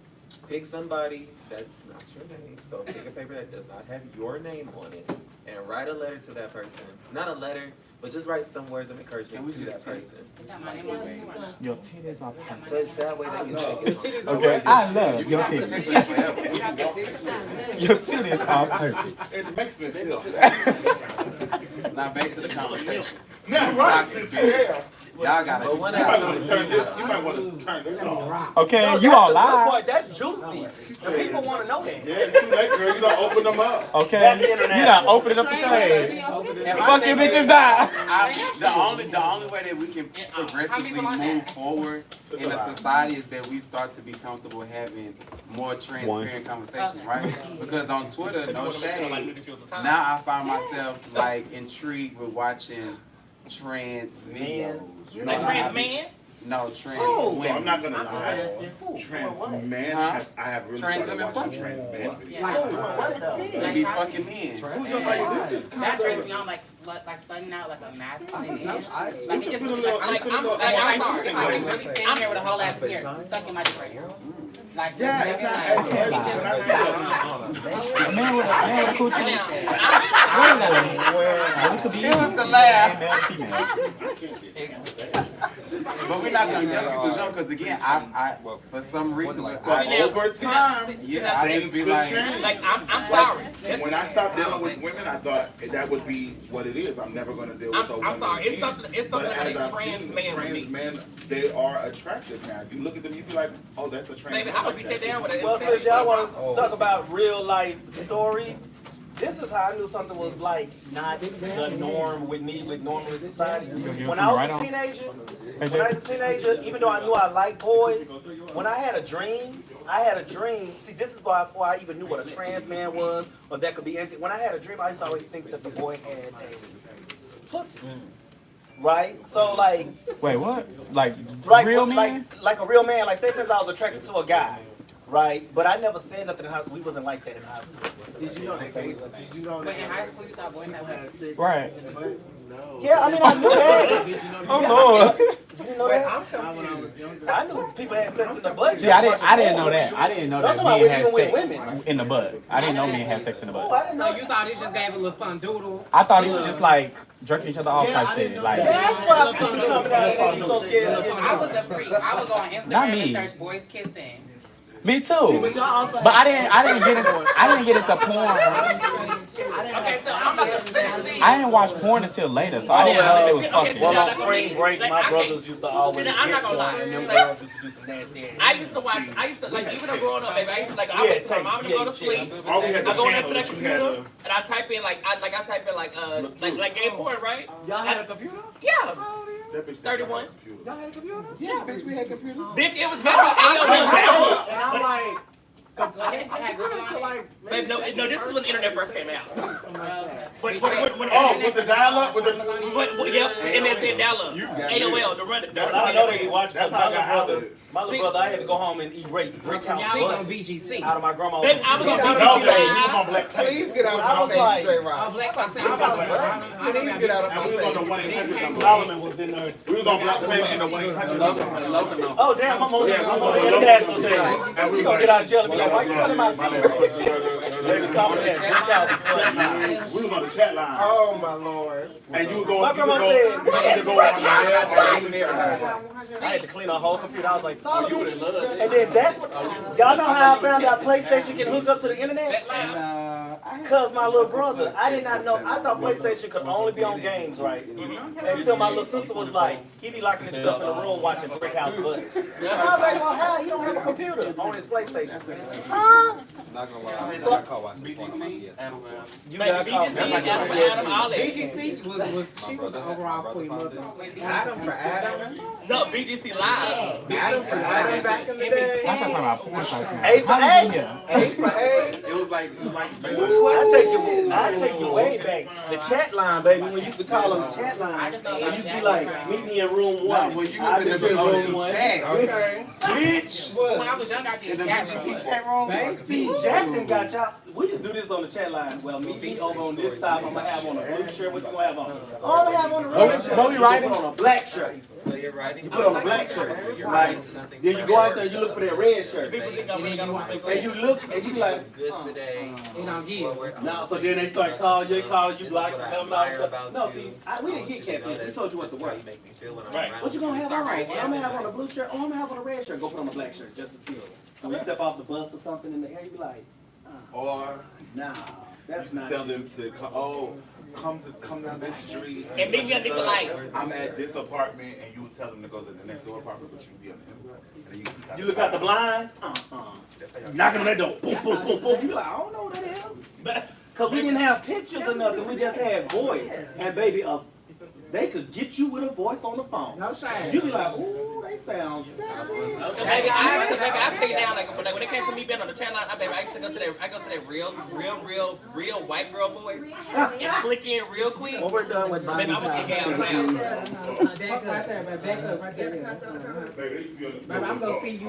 Pick somebody that's not your name. So pick a paper that does not have your name on it and write a letter to that person. Not a letter, but just write some words of encouragement to that person. Is that my name on it? Your titties are perfect. But that way they can check it. Okay, I love your titties. Your titties are perfect. It makes me feel. Now back to the conversation. That's right. Toxic bitch. Y'all gotta But do when You might that. want to turn this. You might want to turn this off. Okay, No, you that's all the good live. part. That's juicy. The people want to know that. Yeah, it's too late, girl. You don't open them up. Okay, That's you international. done open it up the shade. If I Fuck you think bitches die. the only way that we can progressively move forward in a society is that we start to be comfortable having more transparent conversations, right? Because on Twitter, no shade, now I find myself like intrigued with watching trans videos. You know Like what I trans mean? man? No, trans So women. I'm not gonna lie. Trans men, Huh? I have really Trans started women watching fuck. trans men videos. They be fucking men. Who's your like? This is That kind turns of. me on like slutting out like a masculine man. This Like is it just feeling a looks little. like It's I'm feeling a like little I'm sorry. interesting. If I can really stand here with a whole ass beard, sucking my dick right here. Like Yeah, it's not as like, much, but I see A man with a cool titty. Now, It could be It was the laugh. male or female. But we're not gonna get people young because again, I for some reason, But I, over time, yeah, I it's used to be good like, change. like I'm sorry. When I stopped dealing with women, I thought that would be what it is. I'm never going to deal with a woman I'm sorry. It's again. something. It's But something as like I've trans seen man with trans me. men, they are attractive now. You look at them, you be like, oh, that's a trans Baby, man. I'm gonna beat that down with it. Well, since y'all want to talk about real life stories, this is how I knew something was like not the norm with me, with normal in society. When I was a teenager, even though I knew I liked boys, when I had a dream, see, this is before I even knew what a trans man was, or that could be anything. When I had a dream, I used to always think that the boy had a pussy. Right? So, like, Wait, what? Like right, real man? like a real man. Like, say, for instance, I was attracted to a guy, right? But I never said nothing in high school. We wasn't like that in high school. Did you know that? Did you know But in high school you thought boys had pussy. Right. Yeah, I mean, I knew that. Oh Lord. You didn't know that? I knew people had sex in the butt. See, I didn't know that. I didn't know I'm that talking about men had even with sex women. in the butt. I didn't know men had sex in the Oh, butt. I didn't know. So you thought it just gave a little fun doodle? I thought it was just like jerking each other off type shit. Like That's why people coming out and be so scared. I was a freak. I was on Not Instagram me. and search boys kissing. me too. But y'all also But I didn't get into porn. Okay, so I'm about to say. I didn't watch porn until later, so I didn't know that it was fucking. Well, on spring break, my brothers used to always See, I'm not get gonna one, lie. and them Like, girls used to do some nasty ass. I used to watch. I used to like even though growing up, baby. I used to like. I Yeah, wait for my mom to go to sleep. All we had I the go into channel that that you had computer to and I type in like like gay porn, right? Y'all had a computer? Yeah. that bitch 31. Y'all had a computer? yeah, bitch, we had computers. Bitch, it was back in AOL. And I'm like, I had good computer to like. Baby, no, this is when the internet first came out. When Oh, with the dial-up, with the. yep, and they said dial-up. AOL, the run. That's I know they be watching. That's how I got out of it. My little brother, I had to go home and erase brick house Y'all was on butts BGC. out of my grandma's. Baby, I was on No, BBC baby, we was Live. on Black Please Planet. get out of my face, Oh, Black Fox. Please get out of And my we was on the face. 1-800 number. Solomon was in there. We was on Black Planet and the 1-800 number. Oh damn, I'm on the international thing. And We gonna get out of jail and be like, why you telling my team? Baby, stop with that. Brick house is We was on the chat line. Oh my lord. And you would go, My you could grandma go, said, you could either go on the left or on the side. I had to clean our whole computer. I was like, Solomon. And then that's what, y'all know how I found out PlayStation can hook up to the internet? Cause my little brother, I did not know, I thought PlayStation could only be on games, right? Until my little sister was like, he be locking his stuff in the room watching Brick House Buddies. I was like, well, how? He don't have a computer on his PlayStation. Huh? Not gonna lie, I So- got caught watching BGC? porn on my PS4. You Baby, got caught. BGC, That's like Adam, a Adam, all that. BGC was she was the overall queen mother. Adam for Adam. No, BGC Live. Adam for Adam back in the day. I'm talking about porn sites. A for How A. did you get A for A. It was like Ooh, I take you way back. The chat line, baby. When we used to call them the chat line, it used to be like, meet me in room one. When you I was in the just room BGC one. chat, okay. Bitch. When I was young, I In did the chat BGC rooms. chat room. See, Jack done got y'all. We just do this on the chat line. Well, me over on this side, I'm gonna have on a blue shirt. What you gonna have on? Oh, I'm gonna have on a red shirt. What we writing? You put on a black shirt. So you're writing. You put on a black shirt, right? Then you go out there, you look for that red shirt. And you look, and you be like, good today. It don't give. no. So then they start calling you, block, them out. No, see, we didn't get catfish. We told you what to work. Right. What you gonna have on? I'm gonna have on a blue shirt. Oh, I'm gonna have on a red shirt. Go put on a black shirt just to see. When we step off the bus or something in the air, you be like, Or nah, that's you not. tell them to come down this street. And meet me at Nicolite. I'm at this apartment, and you would tell them to go to the next door apartment, but you would be on the inside. And then You look out the blinds, knocking on that door, boom, boom, boom, boom. You be like, I don't know what that is. Cause we didn't have pictures or nothing. We just had voice. And baby, they could get you with a voice on the phone. No shame. You be like, ooh, they sound sexy. Baby, I tell you now, like when it came to me being on the chat line, I used to go to that real white girl voice and click in real quick. When we're done with Baby, body I'm gonna kick out positivity, now. Back up right there. Baby, they used to be on the Baby, I'm gonna see you